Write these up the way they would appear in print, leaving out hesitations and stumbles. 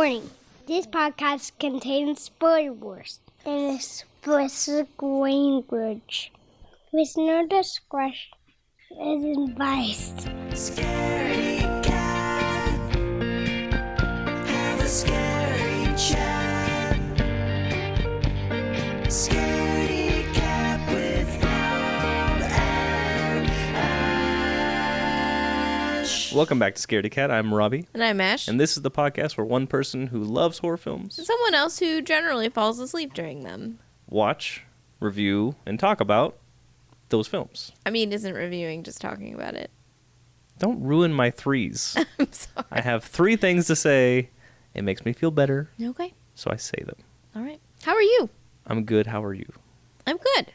Warning, this podcast contains spoilers and explicit language. Listener discretion is advised. Scaredy Cat, have a scary chat. Scaredy Cat with Rob and Ash. Welcome back to Scaredy Cat. I'm Robbie. And I'm Ash. And this is the podcast where one person who loves horror films And someone else who generally falls asleep during them. watch, review, and talk about those films. I mean, isn't reviewing just talking about it? Don't ruin my threes. I'm sorry. I have 3 things to say. It makes me feel better, Okay. so I say them. All right. How are you? I'm good. How are you? I'm good.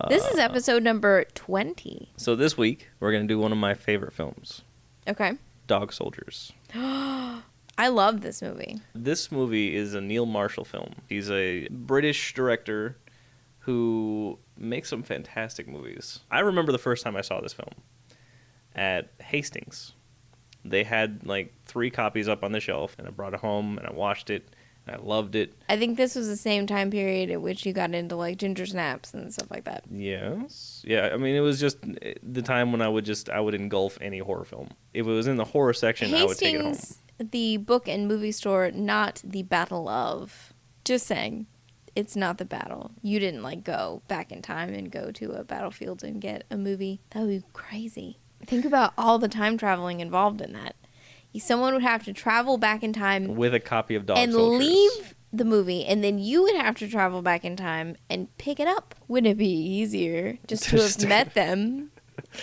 This is episode number 20. So this week, we're going to do one of my favorite films, Okay. Dog Soldiers. I love this movie. This movie is a Neil Marshall film. He's a British director who makes some fantastic movies. I remember the first time I saw this film at Hastings. They had like 3 copies up on the shelf, and I brought it home, and I watched it, and I loved it. I think this was the same time period at which you got into like ginger snaps and stuff like that. Yes. Yeah, I mean, it was just the time when I would engulf any horror film. If it was in the horror section, I would take it home. Hastings, the book and movie store, not the Battle of. Just saying. It's not the battle. You didn't like go back in time and go to a battlefield and get a movie. That would be crazy. Think about all the time traveling involved in that. Someone would have to travel back in time With a copy of Dog and Soldiers. leave the movie, and then you would have to travel back in time and pick it up. Wouldn't it be easier just to have met them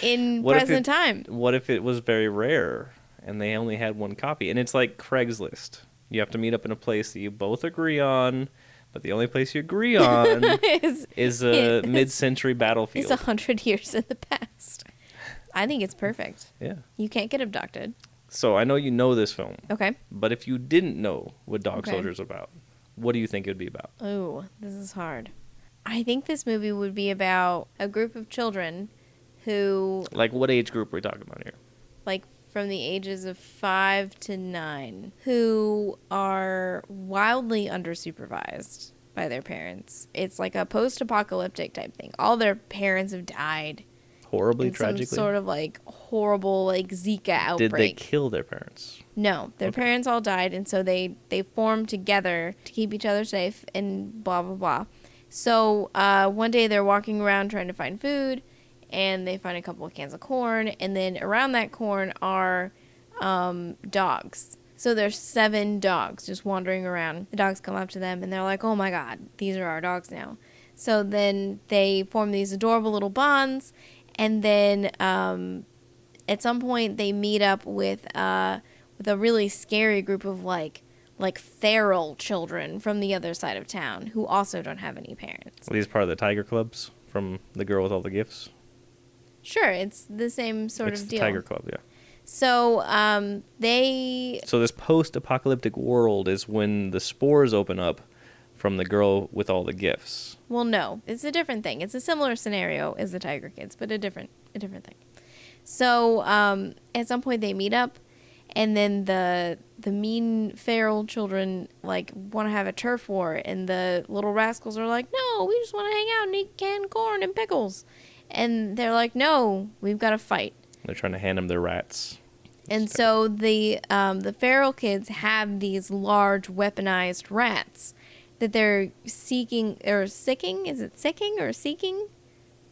in present time? What if it was very rare and they only had 1 copy? And it's like Craigslist. You have to meet up in a place that you both agree on, but the only place you agree on is a mid-century battlefield. It's 100 years in the past. I think it's perfect. Yeah. You can't get abducted. So I know you know this film, Okay. but if you didn't know what Dog Okay. Soldiers is about, what do you think it would be about? Oh, this is hard. I think this movie would be about a group of children who, Like, what age group are we talking about here? like, from the ages of 5 to 9, who are wildly undersupervised by their parents. It's like a post-apocalyptic type thing. All their parents have died. Horribly, in tragically? some sort of, like, horrible, like, Zika outbreak. Did they kill their parents? No, their Okay. parents all died, and so they formed together to keep each other safe and blah, blah, blah. So one day they're walking around trying to find food, and they find a couple of cans of corn, and then around that corn are dogs. So there's 7 dogs just wandering around. The dogs come up to them, and they're like, oh my god, these are our dogs now. So then they form these adorable little bonds, and then at some point they meet up with a really scary group of like feral children from the other side of town who also don't have any parents. Are these part of the Tiger Clubs from The Girl with All the Gifts? Sure, it's the same sort It's of the deal. Tiger Club, yeah. So So this post-apocalyptic world is when the spores open up from The Girl with All the Gifts. well, no, it's a different thing. It's a similar scenario as the Tiger Kids, but a different thing. So at some point they meet up, and then the mean feral children like want to have a turf war, and the little rascals are like, no, we just want to hang out and eat canned corn and pickles. And they're like, no, we've got to fight. They're trying to hand them their rats. And so the feral kids have these large weaponized rats that they're seeking or sicking. Is it sicking or seeking?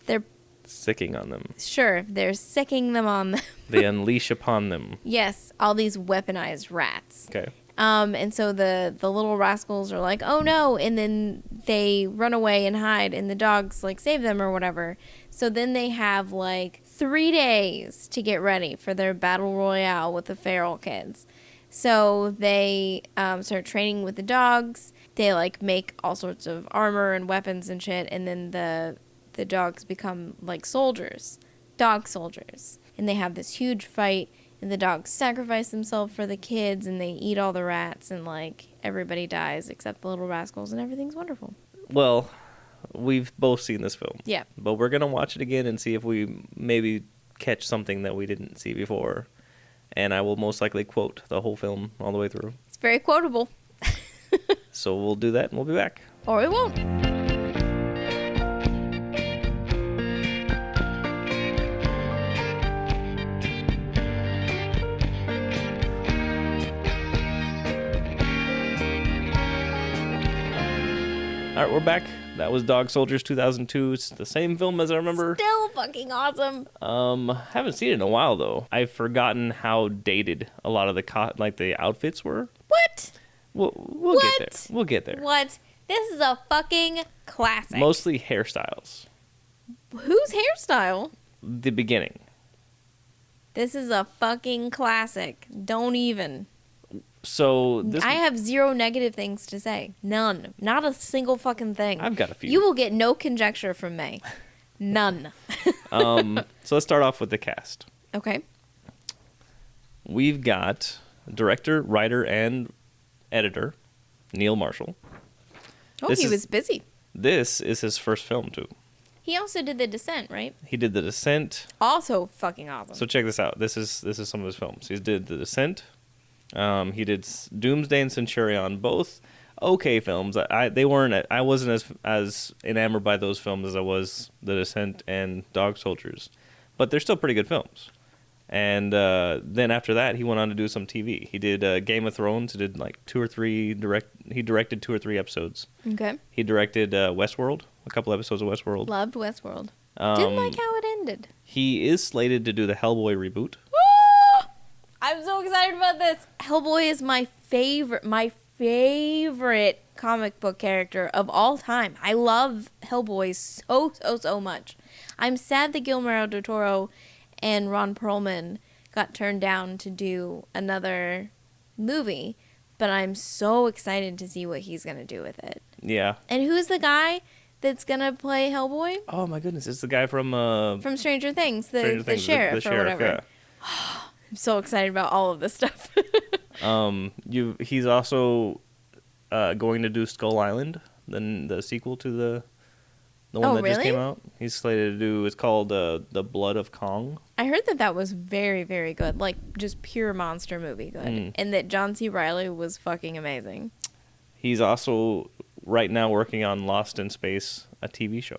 They're Sicking on them. sure they're sicking them on them. They unleash upon them. Yes, all these weaponized rats. Okay. And so the little rascals are like, oh no, and then they run away and hide, and the dogs like save them or whatever. So then they have like 3 days to get ready for their battle royale with the feral kids. So they start training with the dogs. They like make all sorts of armor and weapons and shit, and then the dogs become like soldiers, dog soldiers, and they have this huge fight. And the dogs sacrifice themselves for the kids, and they eat all the rats, and like everybody dies except the little rascals, and everything's wonderful. Well, we've both seen this film. Yeah. But we're going to watch it again and see if we maybe catch something that we didn't see before. and I will most likely quote the whole film all the way through. It's very quotable. So we'll do that, and we'll be back. Or we won't. All right, we're back. That was Dog Soldiers 2002. It's the same film as I remember. Still fucking awesome. Haven't seen it in a while though. I've forgotten how dated a lot of the outfits were. What? We'll get there. We'll get there. What? This is a fucking classic. Mostly hairstyles. Whose hairstyle? The beginning. This is a fucking classic. Don't even. So this I have zero negative things to say. None. Not a single fucking thing. I've got a few. You will get no conjecture from me. None. So let's start off with the cast. Okay. We've got director, writer, and editor Neil Marshall. Oh, This he is- was busy. This is his first film too. He also did The Descent, right? He did The Descent. Also fucking awesome. So check this out. This is some of his films. He did The Descent. He did Doomsday and Centurion, both okay films. I wasn't as enamored by those films as I was The Descent and Dog Soldiers, but they're still pretty good films. And then after that, he went on to do some TV. He did Game of Thrones. He did like He directed 2 or 3 episodes. Okay. He directed Westworld, a couple episodes of Westworld. Loved Westworld. Didn't like how it ended. He is slated to do the Hellboy reboot. I'm so excited about this. Hellboy is my favorite comic book character of all time. I love Hellboy so much. I'm sad that Guillermo del Toro and Ron Perlman got turned down to do another movie, but I'm so excited to see what he's going to do with it. Yeah. And who's the guy that's going to play Hellboy? Oh my goodness, it's the guy from From Stranger Things, the Stranger Things, sheriff the or whatever. yeah. I'm so excited about all of this stuff. He's also going to do Skull Island, the sequel to the one that just really? came out. He's slated to do. It's called The Blood of Kong. I heard that was very, very good. Like, just pure monster movie good. Mm. And that John C. Reilly was fucking amazing. He's also right now working on Lost in Space, a TV show,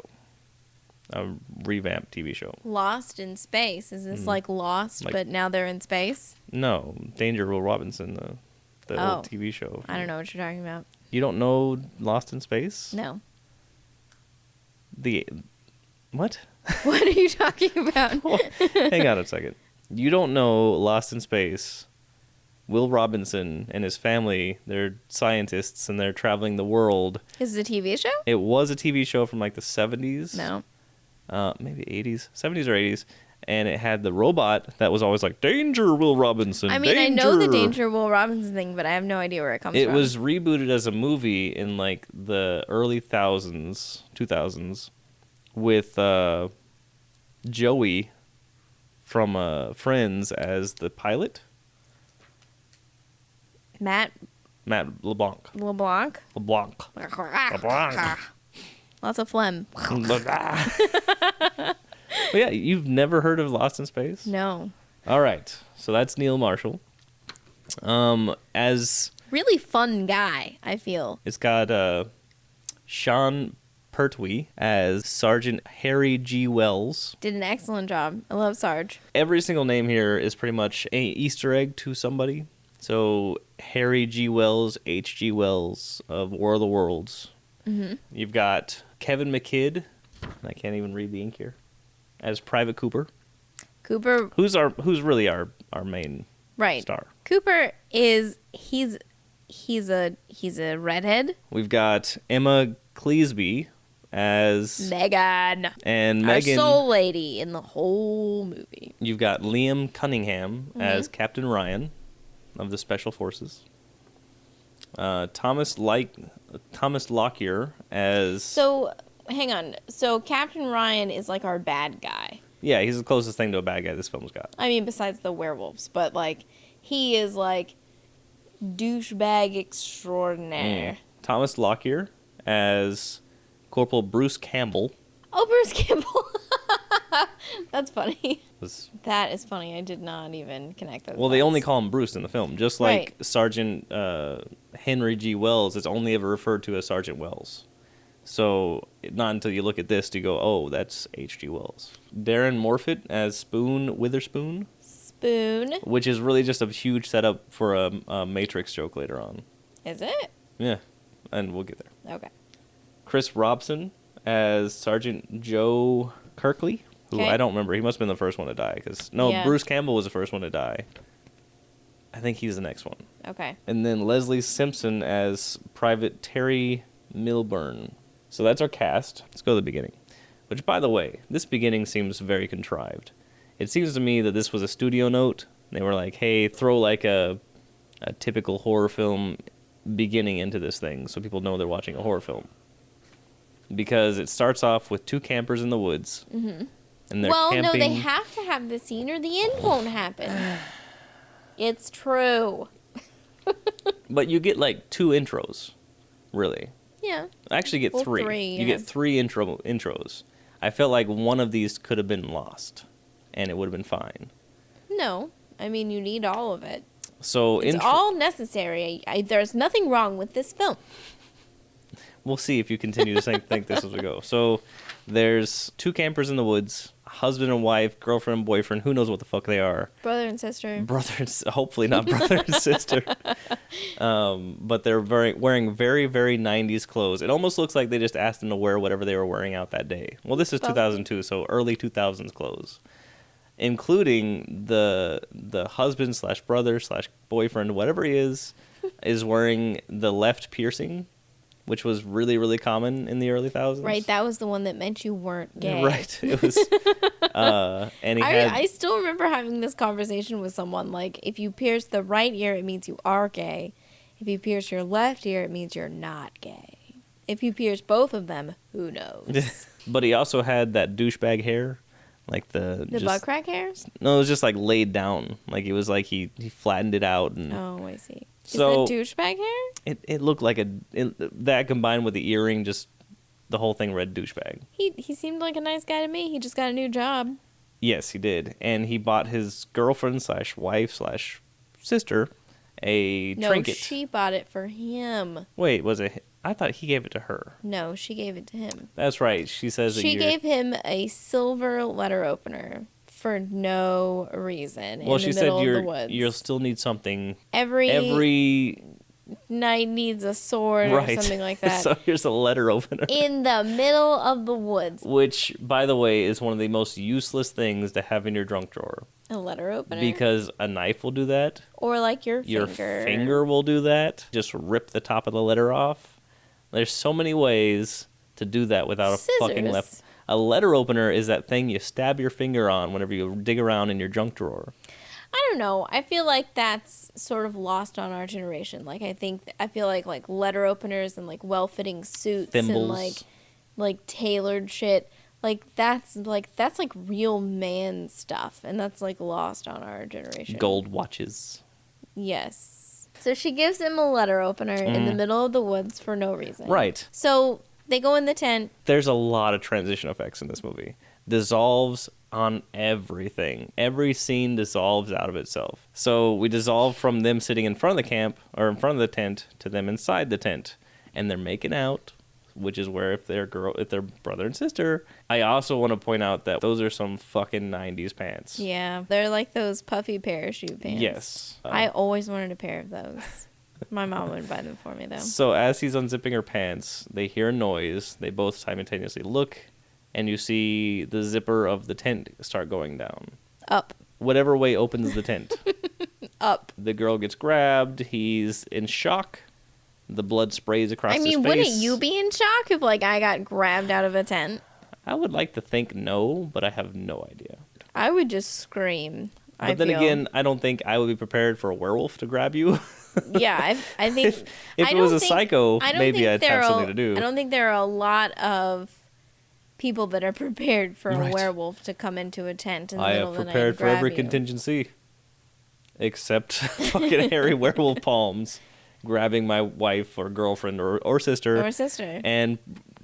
a revamped TV show. Lost in Space. Is this like Lost, but now they're in space? No, Danger Will Robinson, the Oh. old TV show. I don't know what you're talking about. You don't know Lost in Space? No. What? What are you talking about? Hang on a second. You don't know Lost in Space. Will Robinson and his family, they're scientists and they're traveling the world. Is it a TV show? It was a TV show from like the 70s. No. Maybe 80s. 70s or 80s. And it had the robot that was always like, Danger, Will Robinson, I mean, I know the danger." Danger Will Robinson thing, but I have no idea where it comes It from. was rebooted as a movie in like the early 2000s with Joey from Friends as the pilot. Matt Matt LeBlanc. LeBlanc. LeBlanc. Lots of phlegm. But yeah, you've never heard of Lost in Space? No. All right. So that's Neil Marshall. As Really fun guy, I feel. it's got Sean Pertwee as Sergeant Harry G. Wells. Did an excellent job. I love Sarge. Every single name here is pretty much a Easter egg to somebody. So Harry G. Wells, H.G. Wells of War of the Worlds. Mm-hmm. You've got Kevin McKidd, and I can't even read the ink here, as Private Cooper, Cooper, who's really our main right. star. Cooper is he's a redhead. We've got Emma Cleesby as Megan. and Our Megan. soul lady in the whole movie. You've got Liam Cunningham Mm-hmm. as Captain Ryan of the Special Forces. Thomas Lockyer as So, hang on. So, Captain Ryan is like our bad guy. yeah, he's the closest thing to a bad guy this film's got. I mean, besides the werewolves, but like, he is like douchebag extraordinaire. Thomas Lockyer as Corporal Bruce Campbell. Oh, Bruce Campbell. That's funny. Was That is funny. I did not even connect those. Well, they dots. only call him Bruce in the film, just like Right. Sergeant Henry G. Wells is only ever referred to as Sergeant Wells. So not until you look at this do you go, oh, that's H.G. Wells. Darren Morfitt as Spoon Witherspoon, Spoon. which is really just a huge setup for a Matrix joke later on. Is it? Yeah, and we'll get there. Okay. Chris Robson as Sergeant Joe Kirkley, who Okay. I don't remember. He must have been the first one to die. Yeah. Bruce Campbell was the first one to die. I think he's the next one. Okay. And then Leslie Simpson as Private Terry Milburn. So that's our cast. Let's go to the beginning. Which, by the way, this beginning seems very contrived. It seems to me that this was a studio note. They were like, hey, throw like a typical horror film beginning into this thing so people know they're watching a horror film. Because it starts off with two campers in the woods. Mm-hmm. And they're Well, camping. no, they have to have the scene or the end won't happen. It's true. But you get like two intros, really. Yeah. Actually, you get Well, three. three, You yeah. get three intros. I felt like one of these could have been lost, and it would have been fine. No. I mean, you need all of it. So It's all necessary. There's nothing wrong with this film. we'll see if you continue to think this as we go. So there's two campers in the woods, husband and wife, girlfriend and boyfriend. Who knows what the fuck they are? Brother and sister. Hopefully not brother and sister. But they're wearing very, very 90s clothes. It almost looks like they just asked them to wear whatever they were wearing out that day. Well, this is Well- 2002, so early 2000s clothes. Including the husband slash brother slash boyfriend, whatever he is wearing the left piercing, which was really, really common in the early thousands. Right, that was the one that meant you weren't gay. Right. It was, and he had... I still remember having this conversation with someone, like, if you pierce the right ear, it means you are gay. If you pierce your left ear, it means you're not gay. If you pierce both of them, who knows? But he also had that douchebag hair, like The just, butt crack hairs? No, it was just like laid down. Like it was like he flattened it out, and Oh, I see. So- Is it douchebag hair? it looked like that combined with the earring, just the whole thing read douchebag. He seemed like a nice guy to me. He just got a new job. Yes, he did, and he bought his girlfriend slash wife slash sister a No, trinket. she bought it for him. Wait, was it? I thought he gave it to her. No, she gave it to him. That's right. She says that She you're... gave him a silver letter opener for no reason Well, in she the said middle of the woods. you'll still need something Every knight needs a sword right. or something like that. So here's a letter opener. In the middle of the woods. Which, by the way, is one of the most useless things to have in your junk drawer. A letter opener. Because a knife will do that. or like your Your finger. finger will do that. Just rip the top of the letter off. There's so many ways to do that without a fucking Scissors. left. A letter opener is that thing you stab your finger on whenever you dig around in your junk drawer. I don't know. I feel like that's sort of lost on our generation. Like I feel like letter openers and like well-fitting suits Thimbles. and like tailored shit. That's real man stuff, and that's like lost on our generation. Gold watches. Yes. So she gives him a letter opener in the middle of the woods for no reason. Right. So they go in the tent. There's a lot of transition effects in this movie. Dissolves on everything. Every scene dissolves out of itself. So we dissolve from them sitting in front of the camp, or in front of the tent, to them inside the tent. And they're making out, which is where if they're brother and sister. I also want to point out that those are some fucking 90s pants. Yeah. They're like those puffy parachute pants. Yes. I always wanted a pair of those. My mom would buy them for me, though. So as he's unzipping her pants, they hear a noise. They both simultaneously look, and you see the zipper of the tent start going down. Up. Whatever way opens the tent. Up. The girl gets grabbed. He's in shock. The blood sprays across I his mean, face. wouldn't you be in shock if, like, I got grabbed out of a tent? I would like to think no, but I have no idea. I would just scream. But then again, I don't think I would be prepared for a werewolf to grab you. Yeah, I think... If I it was don't a think- psycho, I don't maybe think I'd there have are- something to do. I don't think there are a lot of people that are prepared for a Right. werewolf to come into a tent in the I middle have of the night prepared and for grab every you. contingency. Except fucking hairy werewolf palms grabbing my wife or girlfriend or sister. Or sister. And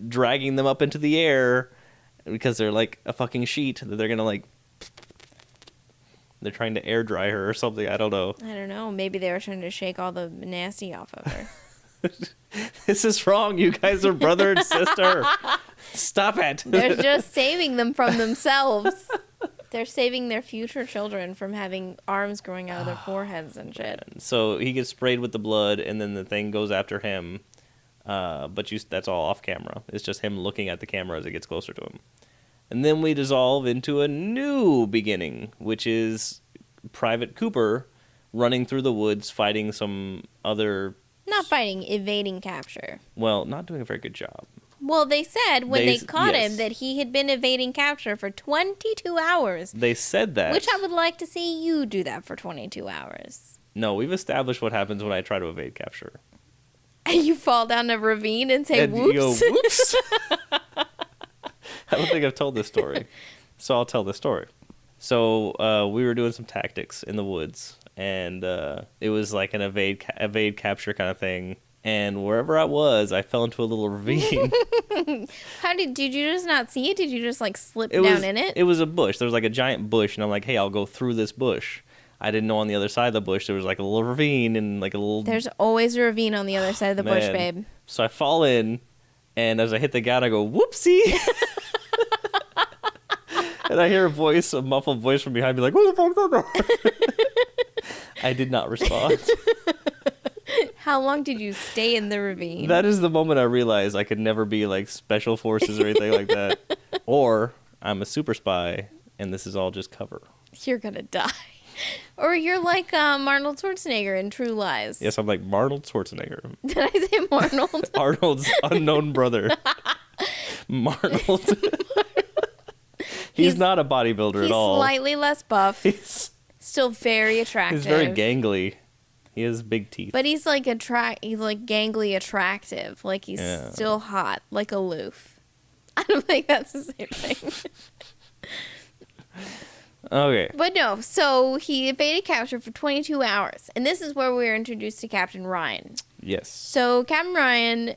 dragging them up into the air because they're like a fucking sheet that they're gonna like. They're trying to air dry her or something. I don't know. I don't know. Maybe they were trying to shake all the nasty off of her. This is wrong. You guys are brother and sister. Stop it. They're just saving them from themselves. They're saving their future children from having arms growing out of their foreheads and shit. So he gets sprayed with the blood, and then the thing goes after him. But that's all off camera. It's just him looking at the camera as it gets closer to him. And then we dissolve into a new beginning, which is Private Cooper running through the woods fighting some other... Not fighting, evading capture. Well, not doing a very good job. Well, they said when they caught yes. him that he had been evading capture for 22 hours. They said that. Which I would like to see you do that for 22 hours. No, we've established what happens when I try to evade capture. And you fall down a ravine and say, And whoops. you go, whoops. I don't think I've told this story. So I'll tell this story. So we were doing some tactics in the woods. And it was like an evade capture kind of thing. And wherever I was, I fell into a little ravine. How did you just not see it? Did you just like slip down in it? It was a bush. There was like a giant bush. And I'm like, hey, I'll go through this bush. I didn't know on the other side of the bush there was like a little ravine and like a little... There's always a ravine on the other side of the bush, babe. So I fall in, and as I hit the ground, I go, whoopsie! And I hear a muffled voice from behind me like, what the fuck's that? I did not respond. How long did you stay in the ravine? That is the moment I realized I could never be like special forces or anything like that. Or I'm a super spy, and this is all just cover. You're gonna die. Or you're like Arnold Schwarzenegger in True Lies. Yes, I'm like Arnold Schwarzenegger. Did I say Arnold? Arnold's unknown brother. Marnold. He's not a bodybuilder at all. He's slightly less buff. He's Still very attractive. very gangly. He has big teeth. But he's like he's like gangly attractive. Like he's Yeah. still hot, like aloof. I don't think that's the same thing. Okay. But no, so he evaded capture for 22 hours. And this is where we were introduced to Captain Ryan. Yes. So Captain Ryan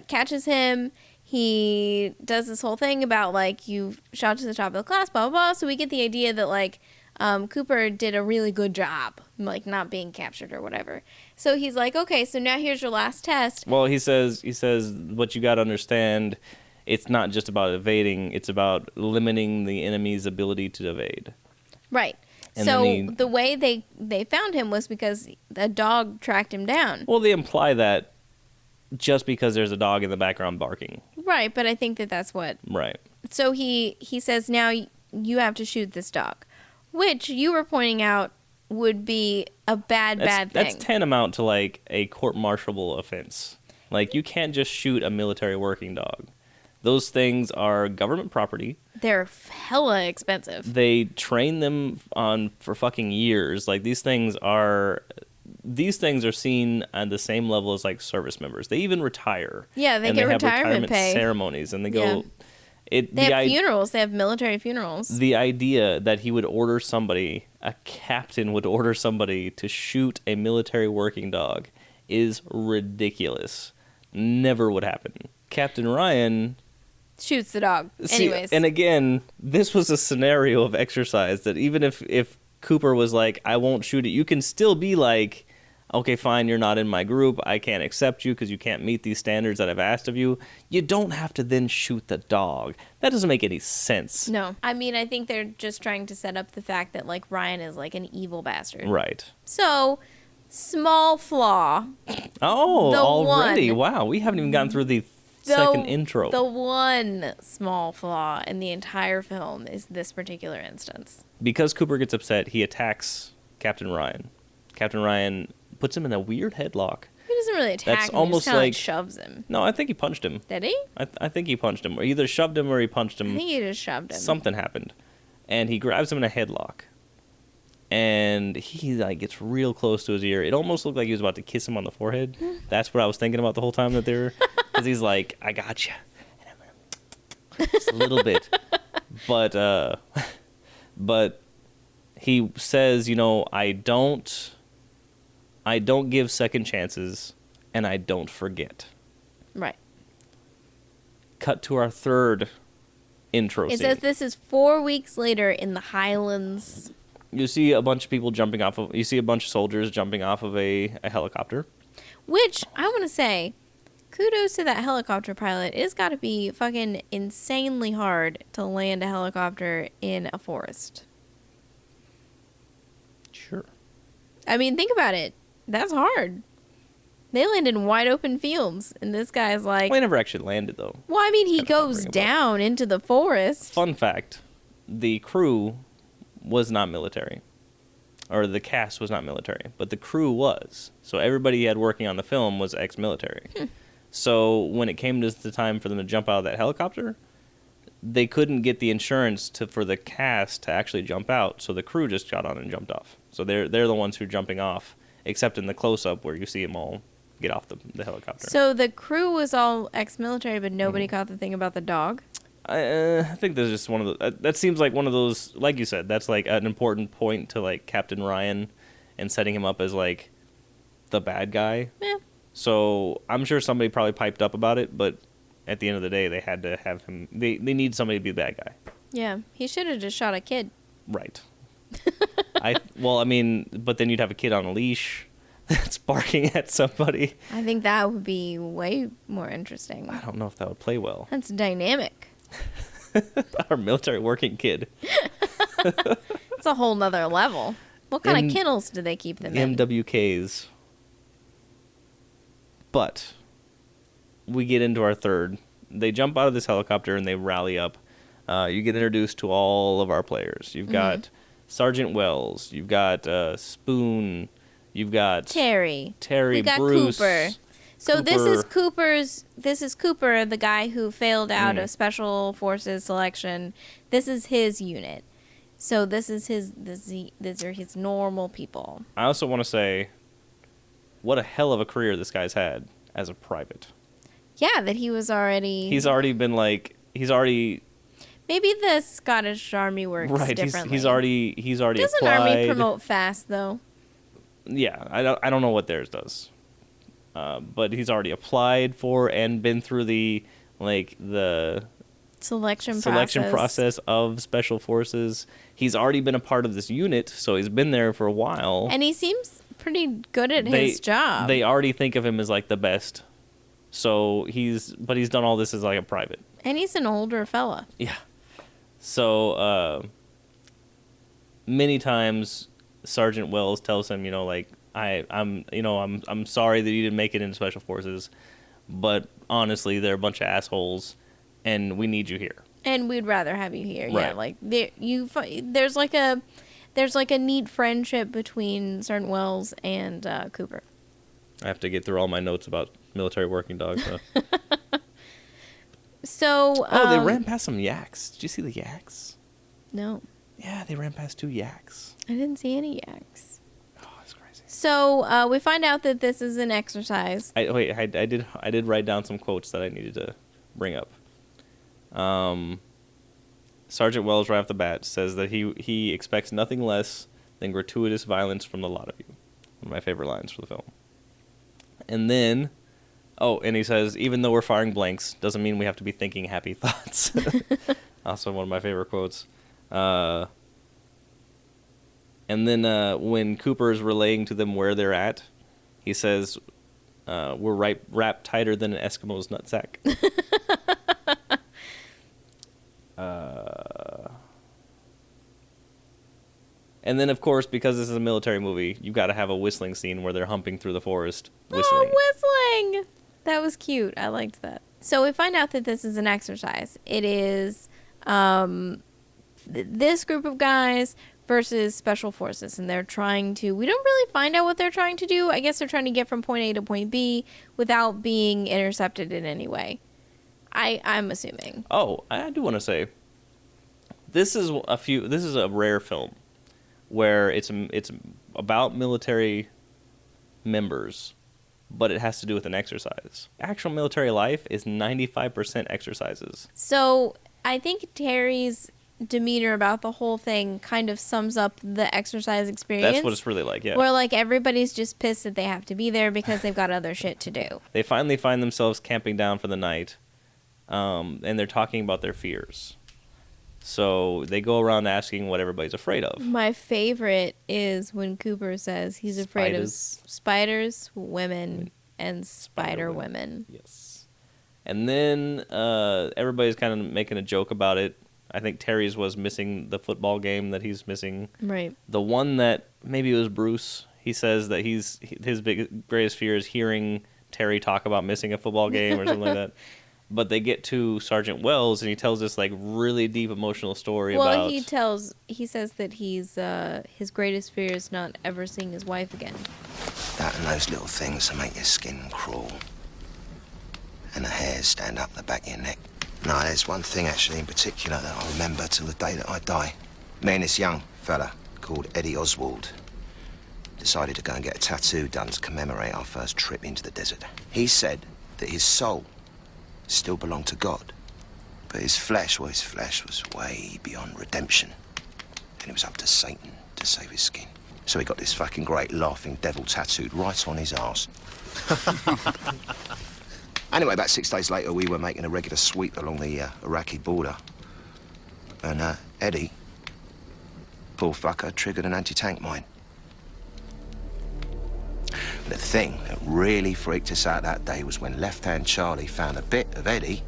catches him. He does this whole thing about, like, you shot to the top of the class, blah, blah, blah. So we get the idea that, like, Cooper did a really good job, like, not being captured or whatever. So he's like, okay, so now here's your last test. Well, he says what you got to understand, it's not just about evading, it's about limiting the enemy's ability to evade. Right. And so then the way they found him was because a dog tracked him down. Well, they imply that just because there's a dog in the background barking. Right, but I think that's what... Right. So he says, now you have to shoot this dog, which you were pointing out would be a bad thing. That's tantamount to, like, a court-martialable offense. Like, you can't just shoot a military working dog. Those things are government property. They're hella expensive. They train them for fucking years. Like, these things are seen on the same level as, like, service members. They even retire. Yeah, they and get have retirement pay. ceremonies, and they go... Yeah. They have funerals. They have military funerals. The idea that a captain would order somebody to shoot a military working dog is ridiculous. Never would happen. Captain Ryan... shoots the dog. Anyways. And again, this was a scenario of exercise that even if Cooper was like, I won't shoot it, you can still be like, okay, fine, you're not in my group. I can't accept you because you can't meet these standards that I've asked of you. You don't have to then shoot the dog. That doesn't make any sense. No. I mean, I think they're just trying to set up the fact that, like, Ryan is, like, an evil bastard. Right. So, small flaw. Oh, already? one. Wow, we haven't even gotten through the second intro. The one small flaw in the entire film is this particular instance. Because Cooper gets upset, he attacks Captain Ryan. Captain Ryan puts him in a weird headlock. He doesn't really attack That's him. almost He just kinda, like- shoves him. No, I think he punched him. Did he? I think he punched him. Or either shoved him or he punched him. I think he just shoved him. Something happened. And he grabs him in a headlock. And he like gets real close to his ear. It almost looked like he was about to kiss him on the forehead. That's what I was thinking about the whole time that they were... Because he's like, I got you. And I'm gonna... Just a little bit. But he says, I don't give second chances, and I don't forget. Right. Cut to our third intro It scene. says this is 4 weeks later in the Highlands. You see a bunch of people jumping off of. You see a bunch of soldiers jumping off of a helicopter. Which, I want to say, kudos to that helicopter pilot. It's got to be fucking insanely hard to land a helicopter in a forest. Sure. I mean, think about it. That's hard. They land in wide open fields, and this guy's like... Well, he never actually landed though. Well, I mean, he Kinda goes bring him up. down into the forest. Fun fact: the crew was not military, or the cast was not military, but the crew was. So everybody he had working on the film was ex-military. So when it came to the time for them to jump out of that helicopter, they couldn't get the insurance for the cast to actually jump out. So the crew just got on and jumped off. So they're the ones who are jumping off, except in the close-up where you see them all get off the helicopter. So the crew was all ex-military, but nobody caught the thing about the dog? I think there's just one of the. That seems like one of those, like you said, that's like an important point to like Captain Ryan and setting him up as like the bad guy. Yeah. So I'm sure somebody probably piped up about it, but at the end of the day, they had to have him. They need somebody to be the bad guy. Yeah. He should have just shot a kid. Right. I mean, but then you'd have a kid on a leash that's barking at somebody. I think that would be way more interesting. I don't know if that would play well. That's dynamic. Our military working kid. It's a whole nother level. What kind M- of kennels do they keep them in? MWKs. But we get into our third. They jump out of this helicopter and they rally up. You get introduced to all of our players. You've got Sergeant Wells. You've got Spoon. You've got Terry. Terry, We got Bruce. Cooper. So this is Cooper, the guy who failed out of Special Forces selection. This is his unit. So these are his normal people. I also want to say, what a hell of a career this guy's had as a private. Yeah, that he was already... He's already been like, Maybe the Scottish Army works right. differently. He's already Doesn't applied. Army promote fast, though? Yeah, I don't know what theirs does, but he's already applied for and been through the Selection process of Special Forces. He's already been a part of this unit, so he's been there for a while. And he seems pretty good at his job. They already think of him as like the best. So he's done all this as like a private. And he's an older fella. Yeah. So many times Sergeant Wells tells him, I'm sorry that you didn't make it into Special Forces, but honestly, they're a bunch of assholes, and we need you here. And we'd rather have you here. Yeah, Right. like there's like a neat friendship between Sergeant Wells and Cooper. I have to get through all my notes about military working dogs. So. So They ran past some yaks. Did you see the yaks? No, Yeah, they ran past 2 yaks. I didn't see any yaks. Oh, that's crazy. So we find out that this is an exercise. I did write down some quotes that I needed to bring up. Sergeant Wells right off the bat says that he expects nothing less than gratuitous violence from the lot of you. One of my favorite lines for the film. And then, and he says, even though we're firing blanks, doesn't mean we have to be thinking happy thoughts. Also one of my favorite quotes. And then when Cooper is relaying to them where they're at, he says, we're wrapped tighter than an Eskimo's nutsack. And then, of course, because this is a military movie, you've got to have a whistling scene where they're humping through the forest whistling. Oh, whistling! That was cute. I liked that. So we find out that this is an exercise. It is this group of guys versus Special Forces, and they're trying to... We don't really find out what they're trying to do. I guess they're trying to get from point A to point B without being intercepted in any way. I'm assuming. Oh, I do want to say, this is a rare film where it's about military members, but it has to do with an exercise. Actual military life is 95% exercises. So I think Terry's demeanor about the whole thing kind of sums up the exercise experience. That's what it's really like, yeah. Where like everybody's just pissed that they have to be there because they've got other shit to do. They finally find themselves camping down for the night, and they're talking about their fears. So they go around asking what everybody's afraid of. My favorite is when Cooper says he's afraid of spiders, women, and spider women. Yes. And then everybody's kind of making a joke about it. I think Terry's was missing the football game that he's missing. Right. The one that maybe it was Bruce. He says that his greatest fear is hearing Terry talk about missing a football game or something like that. But they get to Sergeant Wells and he tells this like really deep emotional story about. Well, he says that his greatest fear is not ever seeing his wife again. That and those little things that make your skin crawl. And the hairs stand up the back of your neck. No, there's one thing actually in particular that I remember till the day that I die. Me and this young fella called Eddie Oswald decided to go and get a tattoo done to commemorate our first trip into the desert. He said that his soul still belonged to God, but his flesh was way beyond redemption, and it was up to Satan to save his skin. So he got this fucking great laughing devil tattooed right on his arse. Anyway, about 6 days later, we were making a regular sweep along the Iraqi border, and Eddie, poor fucker, triggered an anti-tank mine. The thing that really freaked us out that day was when Left-Hand Charlie found a bit of Eddie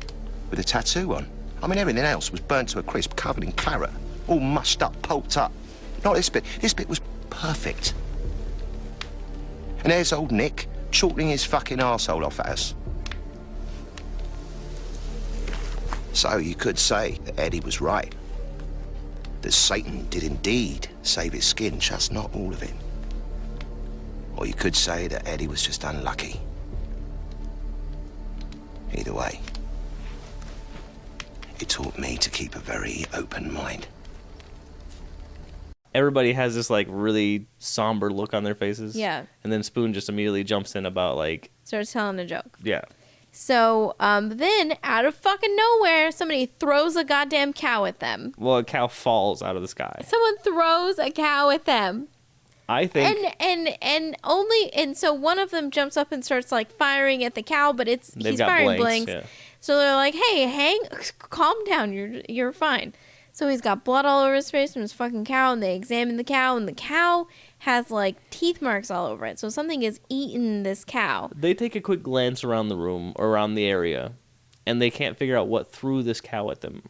with a tattoo on. I mean, everything else was burnt to a crisp, covered in claret, all mushed up, pulped up. Not this bit. This bit was perfect. And there's old Nick chortling his fucking arsehole off at us. So you could say that Eddie was right. That Satan did indeed save his skin, just not all of it. Or you could say that Eddie was just unlucky. Either way, it taught me to keep a very open mind. Everybody has this like really somber look on their faces. Yeah. And then Spoon just immediately jumps in about like, Starts telling a joke. yeah. So then, out of fucking nowhere, somebody throws a goddamn cow at them. Well, a cow falls out of the sky. Someone throws a cow at them. I think. And so one of them jumps up and starts like firing at the cow, but he's got firing blanks, blanks. yeah. So they're like, "Hey, calm down. You're fine." So he's got blood all over his face from his fucking cow, and they examine the cow, and the cow has like teeth marks all over it. So something has eaten this cow. They take a quick glance around the room, or around the area, and they can't figure out what threw this cow at them.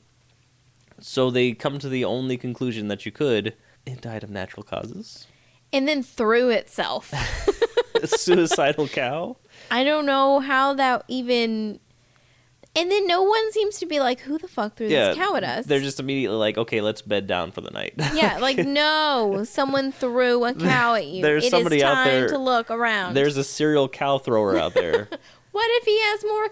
So they come to the only conclusion that you could: it died of natural causes. And then threw itself. A suicidal cow? I don't know how that even... And then no one seems to be like, who the fuck threw this cow at us? They're just immediately like, okay, let's bed down for the night. Yeah, like, no, someone threw a cow at you. There's somebody it is out time there- to look around. There's a serial cow thrower out there. What if he has more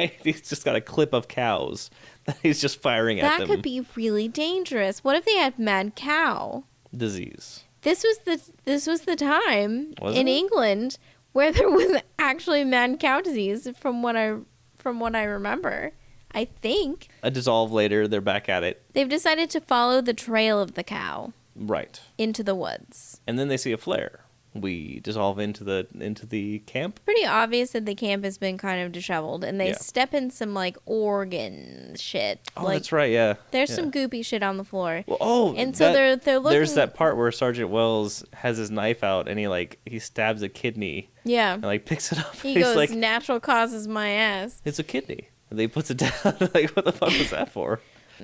cows? He's just got a clip of cows that he's just firing at That them. could be really dangerous. What if they had mad cow? Disease. This was the time Was in it? England where there was actually mad cow disease from what I remember. I think A dissolve later, they're back at it. they've decided to follow the trail of the cow Right. into the woods. And then they see a flare. We dissolve into the camp. Pretty obvious that the camp has been kind of disheveled, and they Yeah. step in some like organ shit. Oh, like, that's right, yeah. There's Yeah. some goopy shit on the floor. Well, And so they're looking. There's that part where Sergeant Wells has his knife out and he stabs a kidney Yeah. and like picks it up. He He's goes, like, natural causes my ass. it's a kidney. And they puts it down. Like, what the fuck was that for?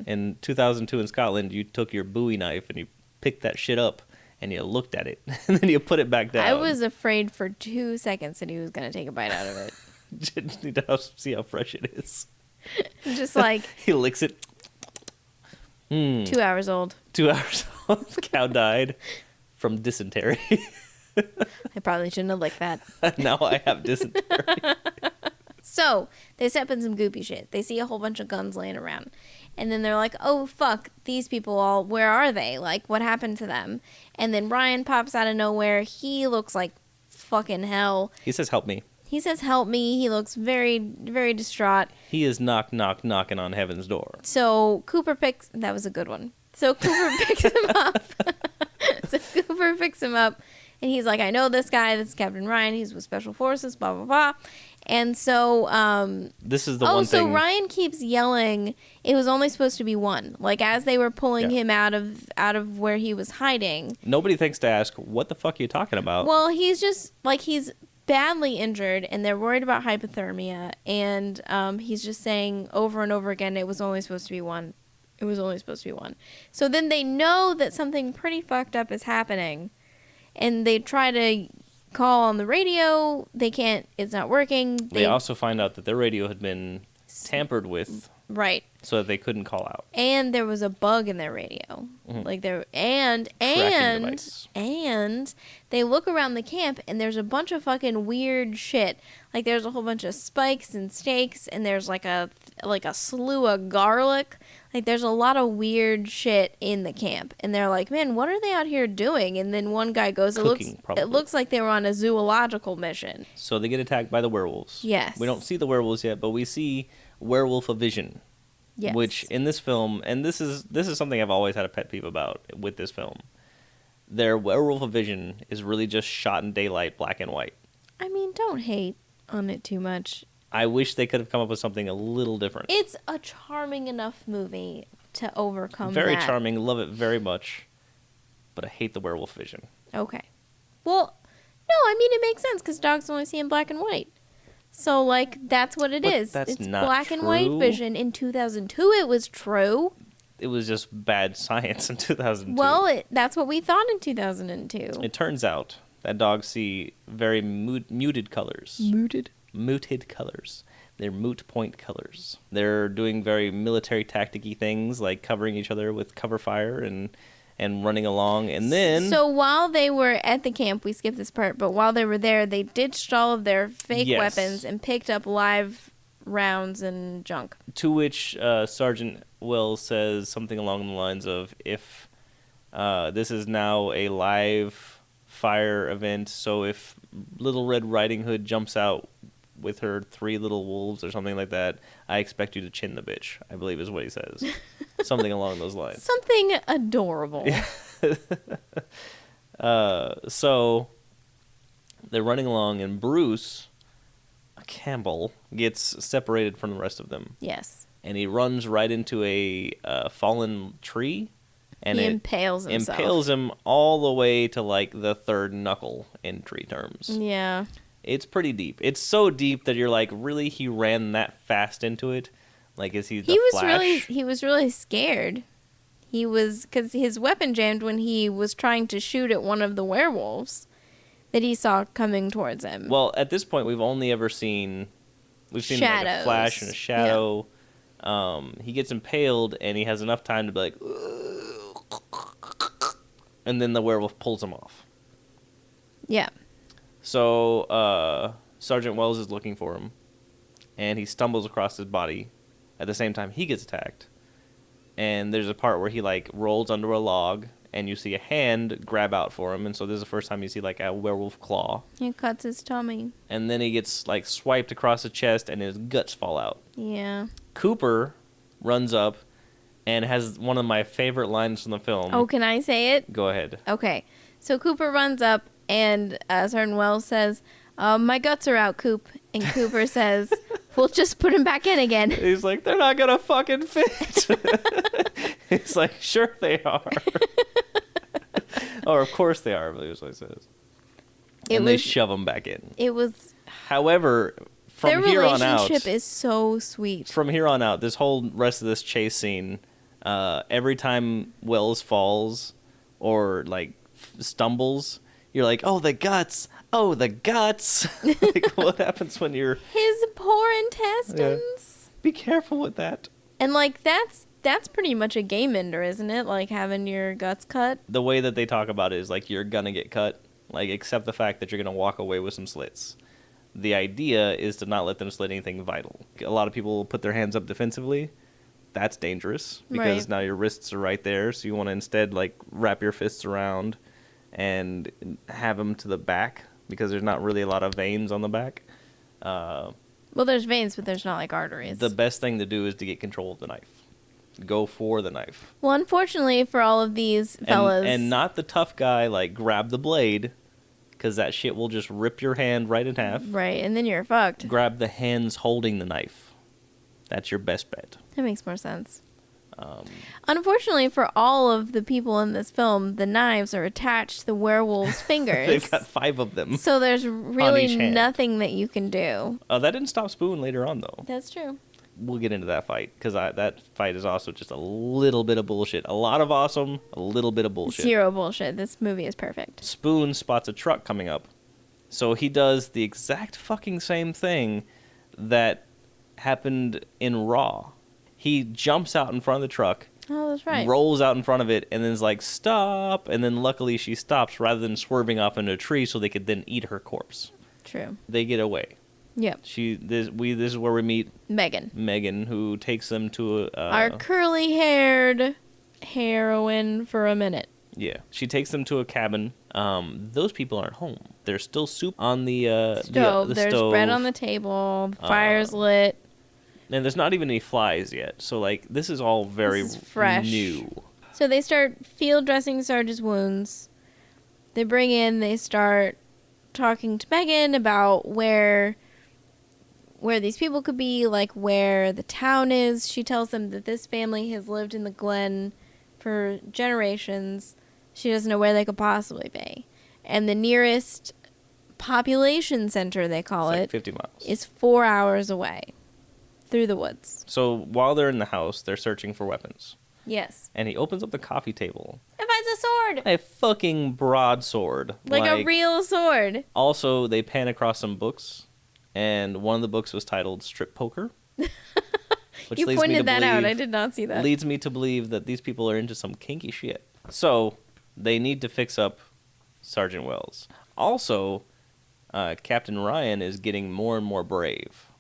In 2002 in Scotland, you took your Bowie knife and you picked that shit up and you looked at it and then you put it back down. I was afraid for 2 seconds that he was going to take a bite out of it. Just need to see how fresh it is. Just like He licks it. 2 hours old. 2 hours old. The cow died from dysentery. I probably shouldn't have licked that. Now I have dysentery. So they step in some goopy shit. They see a whole bunch of guns laying around. And then they're like, oh, fuck, these people all, where are they? Like, what happened to them? And then Ryan pops out of nowhere. He looks like fucking hell. He says, help me. He says, help me. He looks very, very distraught. He is knocking on heaven's door. So Cooper picks, that was a good one. So Cooper picks him up. And And he's like, I know this guy. This is Captain Ryan. He's with Special Forces, blah, blah, blah. And so, this is the one thing. so Ryan keeps yelling, it was only supposed to be one. Like, as they were pulling him out of where he was hiding. Nobody thinks to ask, what the fuck are you talking about? Well, he's just, like, he's badly injured, and they're worried about hypothermia. And he's just saying over and over again, it was only supposed to be one. It was only supposed to be one. So then they know that something pretty fucked up is happening. And they try to call on the radio. They can't. It's not working. They also find out that their radio had been tampered with, right, so that they couldn't call out. And there was a bug in their radio. Like there and device. and they look around the camp and there's a bunch of fucking weird shit. Like there's a whole bunch of spikes and stakes, and there's like a slew of garlic. Like there's a lot of weird shit in the camp, and they're like, man, what are they out here doing? And then one guy goes, Cooking, it looks like they were on a zoological mission. So they get attacked by the werewolves. Yes. We don't see the werewolves yet, but we see werewolf vision. Yes. Which in this film, and this is something I've always had a pet peeve about with this film. Their werewolf vision is really just shot in daylight, black and white. I mean, don't hate on it too much. I wish they could have come up with something a little different. It's a charming enough movie to overcome Very that. charming, love it very much, but I hate the werewolf vision. Okay. Well, no, I mean, it makes sense because dogs only see in black and white. So, like, that's what it But is. that's It's not black and white true. vision. In 2002, it was true. It was just bad science in 2002. Well, that's what we thought in 2002. It turns out that dogs see very muted colors. Muted colors. They're moot point colors. They're doing very military tactic-y things like covering each other with cover fire and running along. And then... So while they were at the camp, we skipped this part, but while they were there, they ditched all of their fake Yes. weapons and picked up live rounds and junk. To which Sergeant Wells says something along the lines of, if this is now a live fire event, so if Little Red Riding Hood jumps out with her 3 little wolves or something like that, I expect you to chin the bitch, I believe is what he says. Something along those lines. Something adorable. So they're running along, and Bruce Campbell gets separated from the rest of them. Yes. And he runs right into a fallen tree. And He it impales himself. impales him all the way to like the 3rd knuckle in tree terms. Yeah. It's pretty deep. It's so deep that you're like, really, he ran that fast into it? Like, is he the Flash? He was really scared. He was, because his weapon jammed when he was trying to shoot at one of the werewolves that he saw coming towards him. Well, at this point, we've only ever seen like a Shadows. flash and a shadow. He gets impaled, and he has enough time to be like, and then the werewolf pulls him off. Yeah. So Sergeant Wells is looking for him, and he stumbles across his body. At the same time, he gets attacked, and there's a part where he like rolls under a log, and you see a hand grab out for him, and so this is the first time you see like a werewolf claw. He cuts his tummy. And then he gets like swiped across the chest, and his guts fall out. Yeah. Cooper runs up and has one of my favorite lines from the film. Oh, can I say it? Go ahead. Okay. So Cooper runs up, and Sergeant Wells says, my guts are out, Coop. And Cooper says, we'll just put him back in again. He's like, they're not gonna fucking fit. He's like, sure they are. Or of course they are, I believe is what he says. They shove him back in. It was... However, from Their here on out... relationship is so sweet. From here on out, this whole rest of this chase scene, every time Wells falls or, like, stumbles, you're like, oh, the guts! Oh, the guts! Like, what happens when you're... His poor intestines. Be careful with that. And, like, that's pretty much a game ender, isn't it? Like, having your guts cut. The way that they talk about it is, like, you're gonna get cut. Like, accept the fact that you're gonna walk away with some slits. The idea is to not let them slit anything vital. A lot of people put their hands up defensively. That's dangerous because Right. now your wrists are right there. So you want to instead like wrap your fists around and have them to the back because there's not really a lot of veins on the back. Well, there's veins, but there's not, like, arteries. The best thing to do is to get control of the knife. Go for the knife. Well, unfortunately for all of these fellas... And not the tough guy, like, grab the blade. because that shit will just rip your hand right in half. Right, and then you're fucked. Grab the hands holding the knife. That's your best bet. That makes more sense. Unfortunately, for all of the people in this film, the knives are attached to the werewolf's fingers. They've got 5 of them. So there's really each hand. nothing that you can do. That didn't stop Spoon later on, though. That's true. We'll get into that fight, because that fight is also just a little bit of bullshit. A lot of awesome, a little bit of bullshit. Zero bullshit. This movie is perfect. Spoon spots a truck coming up. So he does the exact fucking same thing that happened in Raw. He jumps out in front of the truck, Oh, that's right. rolls out in front of it, and then is like, stop. And then luckily she stops rather than swerving off into a tree so they could then eat her corpse. True. They get away. Yep. This is where we meet Megan, who takes them to our curly-haired heroine for a minute. Yeah, she takes them to a cabin. Those people aren't home. There's still soup on the Stove. the There's stove. bread on the table. The fire's lit. And there's not even any flies yet. So, like, this is all very This is fresh. new. So they start field dressing Sarge's wounds. They start talking to Megan about where these people could be, like where the town is. She tells them that this family has lived in the Glen for generations. She doesn't know where they could possibly be. And the nearest population center, they call It's like it, 50 miles. is 4 hours away through the woods. So while they're in the house, they're searching for weapons. Yes. And he opens up the coffee table. And finds a sword. A fucking broadsword. Like a real sword. Also, they pan across some books. And one of the books was titled Strip Poker. Which You leads me to pointed that out. believe- I did not see that. Leads me to believe that these people are into some kinky shit. So, they need to fix up Sergeant Wells. Also, Captain Ryan is getting more and more brave.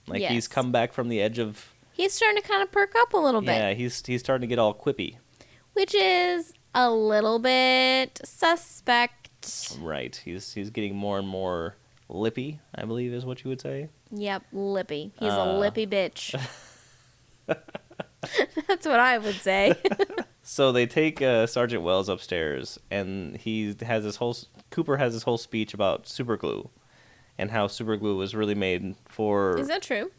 Like, Yes. he's come back from the edge of... He's starting to kind of perk up a little bit. Yeah, he's starting to get all quippy. Which is a little bit suspect. Right. He's getting more and more lippy, I believe is what you would say. Yep, lippy. He's a lippy bitch. That's what I would say. So they take Sergeant Wells upstairs, and Cooper has this whole speech about superglue, and how superglue was really made for... Is that true?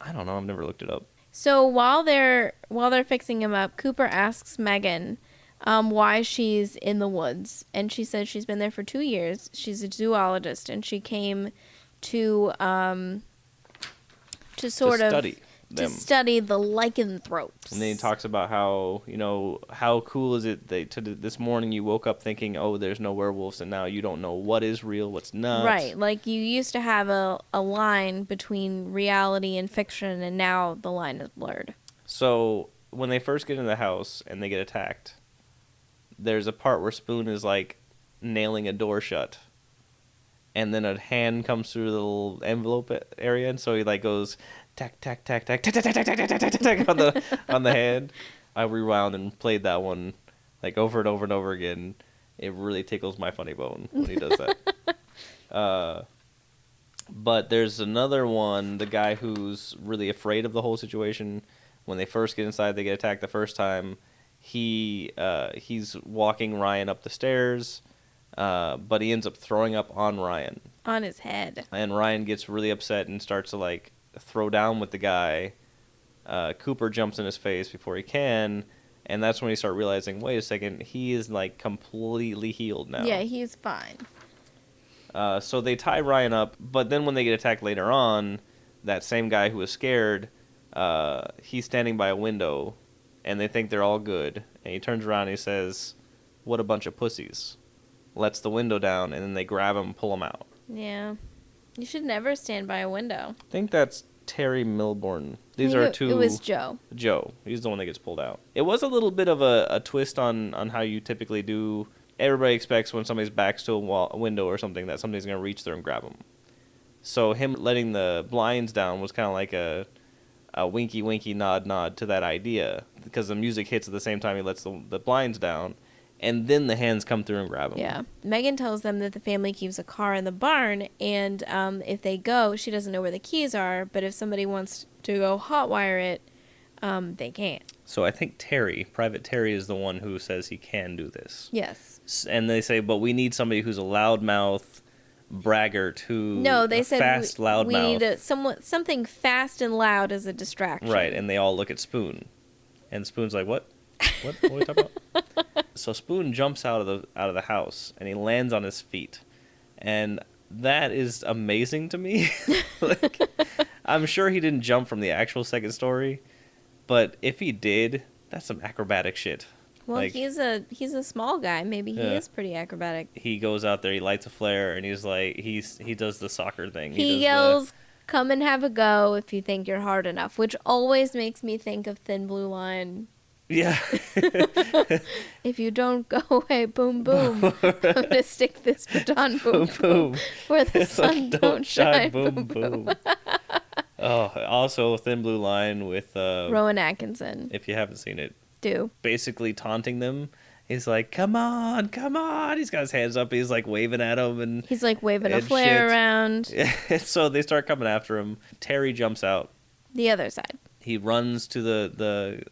I don't know. I've never looked it up. So while they're fixing him up, Cooper asks Megan why she's in the woods, and she says she's been there for 2 years. She's a zoologist, and she came to study the lycanthropes. And then he talks about how, how cool is it that this morning you woke up thinking, oh, there's no werewolves, and now you don't know what is real, what's not. Right, like you used to have a line between reality and fiction, and now the line is blurred. So when they first get in the house and they get attacked, there's a part where Spoon is like nailing a door shut, and then a hand comes through the little envelope area, and so he like goes tack tack tack tack tack tack tack tack tack tack tack on the hand. I rewound and played that one like over and over and over again. It really tickles my funny bone when he does that. But there's another one, the guy who's really afraid of the whole situation. When they first get inside, they get attacked the first time. He's walking Ryan up the stairs, but he ends up throwing up on Ryan. On his head. And Ryan gets really upset and starts to like throw down with the guy. Cooper jumps in his face before he can, and that's when you start realizing, wait a second, he is like completely healed now. Yeah, he's fine. So they tie Ryan up, but then when they get attacked later on, that same guy who was scared, he's standing by a window, and they think they're all good. And he turns around and he says, "What a bunch of pussies." Lets the window down, and then they grab him and pull him out. Yeah. You should never stand by a window. I think that's Terry Milborn. These I think are two... It was Joe. Joe. He's the one that gets pulled out. It was a little bit of a twist on how you typically do. Everybody expects when somebody's back's to a window or something that somebody's going to reach there and grab them. So him letting the blinds down was kind of like a winky winky nod to that idea, because the music hits at the same time he lets the blinds down, and then the hands come through and grab him. Yeah. Megan tells them that the family keeps a car in the barn, and if they go, she doesn't know where the keys are, but if somebody wants to go hotwire it, they can't. So I think Private Terry is the one who says he can do this. Yes. And they say, but we need somebody who's a loudmouth braggart No, they said fast, we loudmouth. need something fast and loud as a distraction. Right, and they all look at Spoon. And Spoon's like, what? What are we talking about? So Spoon jumps out of the house, and he lands on his feet. And that is amazing to me. Like, I'm sure he didn't jump from the actual second story, but if he did, that's some acrobatic shit. Well, Like, he's a small guy. Maybe he is pretty acrobatic. he goes out there, he lights a flare, and he's like, he does the soccer thing. He does yells, "Come and have a go if you think you're hard enough," which always makes me think of Thin Blue Line. Yeah. If you don't go away, boom, boom. I'm gonna stick this baton, boom, boom, Boom. where the sun don't shine, boom, boom. Oh, also Thin Blue Line with Rowan Atkinson, if you haven't seen it, do. basically taunting them. He's like, come on, come on. He's got his hands up. He's like waving at them. And He's like waving a and flare shit. around. So they start coming after him. Terry jumps out. The other side, He runs to the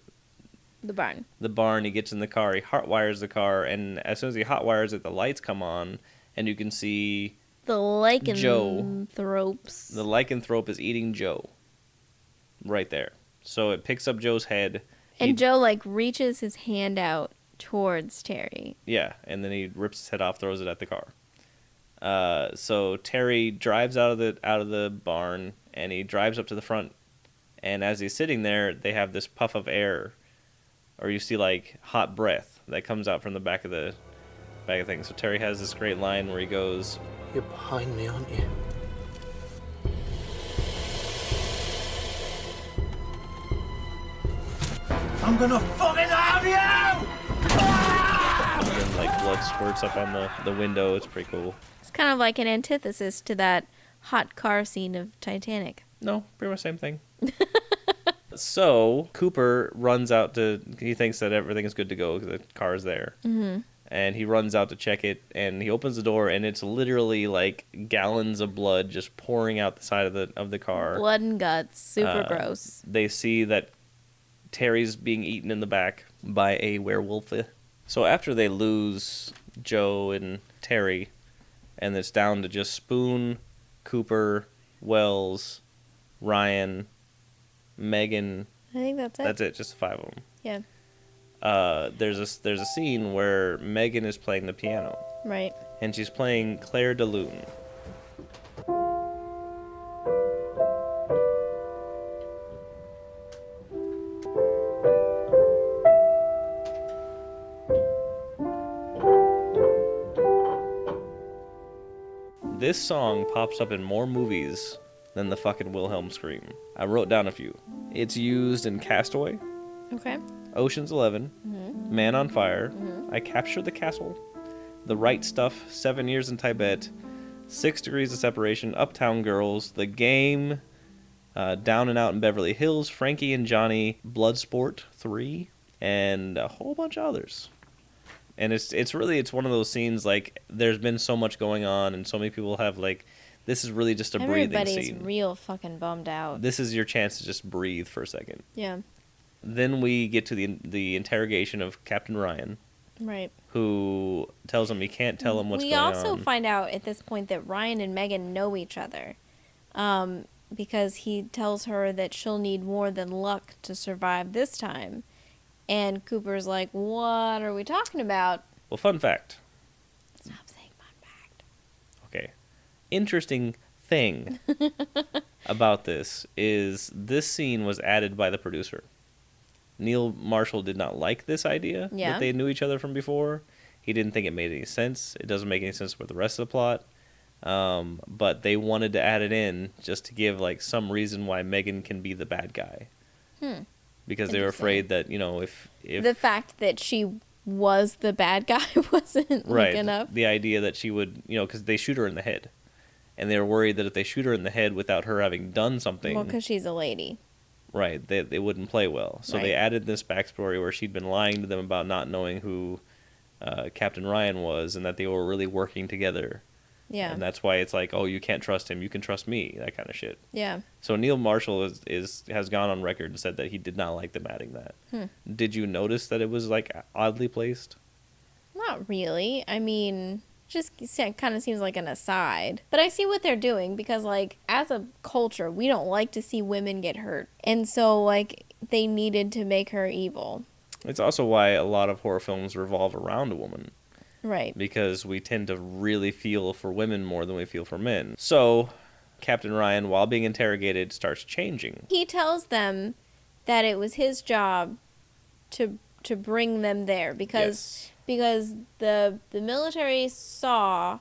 barn. barn. He gets in the car. He hotwires the car. And as soon as he hotwires it, the lights come on. And you can see The Joe. lycanthropes. the lycanthrope is eating Joe. Right there. So it picks up Joe's head. And Joe like reaches his hand out towards Terry. Yeah, and then he rips his head off, throws it at the car. So Terry drives out of the barn, and he drives up to the front. And as he's sitting there, they have this puff of air, or you see like hot breath that comes out from the back of the thing. So Terry has this great line where he goes, You're behind me, aren't you? I'm gonna fucking have you! and then like blood squirts up on the window. It's pretty cool. It's kind of like an antithesis to that hot car scene of Titanic. No, pretty much same thing. So Cooper runs out he thinks that everything is good to go because the car is there. Mm-hmm. And he runs out to check it, and he opens the door, and it's literally like gallons of blood just pouring out the side of the car. Blood and guts. Super gross. They see that Terry's being eaten in the back by a werewolf. So after they lose Joe and Terry, and it's down to just Spoon, Cooper, Wells, Ryan, Megan. I think that's it. That's it, just 5 of them. Yeah. There's a scene where Megan is playing the piano, Right. and she's playing Claire de Lune. This song pops up in more movies than the fucking Wilhelm scream. I wrote down a few. It's used in Castaway, Okay. Ocean's 11, Man on Fire, I Captured the Castle, The Right Stuff, 7 Years in Tibet, 6 Degrees of Separation, Uptown Girls, The Game, Down and Out in Beverly Hills, Frankie and Johnny, Bloodsport 3, and a whole bunch of others. And it's one of those scenes, like, there's been so much going on, and so many people have, like, this is really just a breathing Everybody's scene. real fucking bummed out. This is your chance to just breathe for a second. Yeah. Then we get to the interrogation of Captain Ryan, Right. who tells him he can't tell him what's We going also on. find out at this point that Ryan and Megan know each other. Because he tells her that she'll need more than luck to survive this time. And Cooper's like, what are we talking about? Well, fun fact. Stop saying fun fact. Okay. Interesting thing about this is this scene was added by the producer. Neil Marshall did not like this idea Yeah. that they knew each other from before. He didn't think it made any sense. It doesn't make any sense with the rest of the plot. But they wanted to add it in just to give like some reason why Megan can be the bad guy. Because they were Interesting. afraid that, you know, if The fact that she was the bad guy wasn't right, like enough. the idea that she would, you know, because they shoot her in the head. And they were worried that if they shoot her in the head without her having done something, Well, because she's a lady. right, they wouldn't play well. So they Right. added this backstory where she'd been lying to them about not knowing who Captain Ryan was, and that they were really working together Yeah. And that's why it's like, oh, you can't trust him, you can trust me, that kind of shit. Yeah. So Neil Marshall has gone on record and said that he did not like them adding that. Did you notice that it was like oddly placed? Not really. I mean, just kind of seems like an aside. But I see what they're doing because, like, as a culture, we don't like to see women get hurt. And so, like, they needed to make her evil. It's also why a lot of horror films revolve around a woman. Right. Because we tend to really feel for women more than we feel for men. So, Captain Ryan, while being interrogated, starts changing. He tells them that it was his job to bring them there because the military saw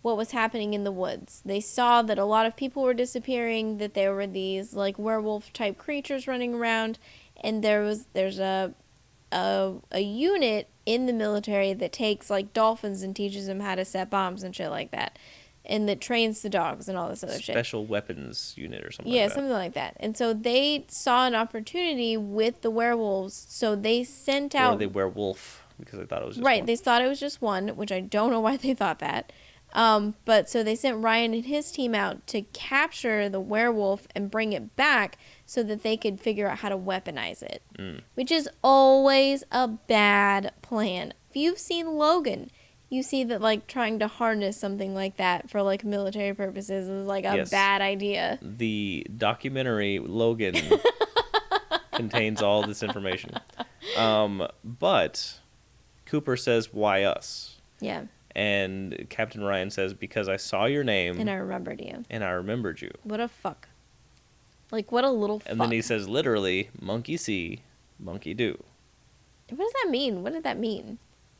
what was happening in the woods. They saw that a lot of people were disappearing, that there were these like werewolf type creatures running around, and there's a unit in the military that takes like dolphins and teaches them how to set bombs and shit like that, and that trains the dogs and all this other shit. Special weapons unit or something Yeah, like that. something like that. And so they saw an opportunity with the werewolves, so they sent out... Or they werewolf, because they thought it was just Right, one. they thought it was just one, which I don't know why they thought that. But so they sent Ryan and his team out to capture the werewolf and bring it back so that they could figure out how to weaponize it. Which is always a bad plan. If you've seen Logan, you see that like trying to harness something like that for like military purposes is like a Yes. bad idea. The documentary Logan contains all this information. But Cooper says, why us? Yeah, And Captain Ryan says, because I saw your name and I remembered you. and I remembered you. What a fuck. Like, what a little fuck. And then he says, literally, monkey see, monkey do. What does that mean? What did that mean?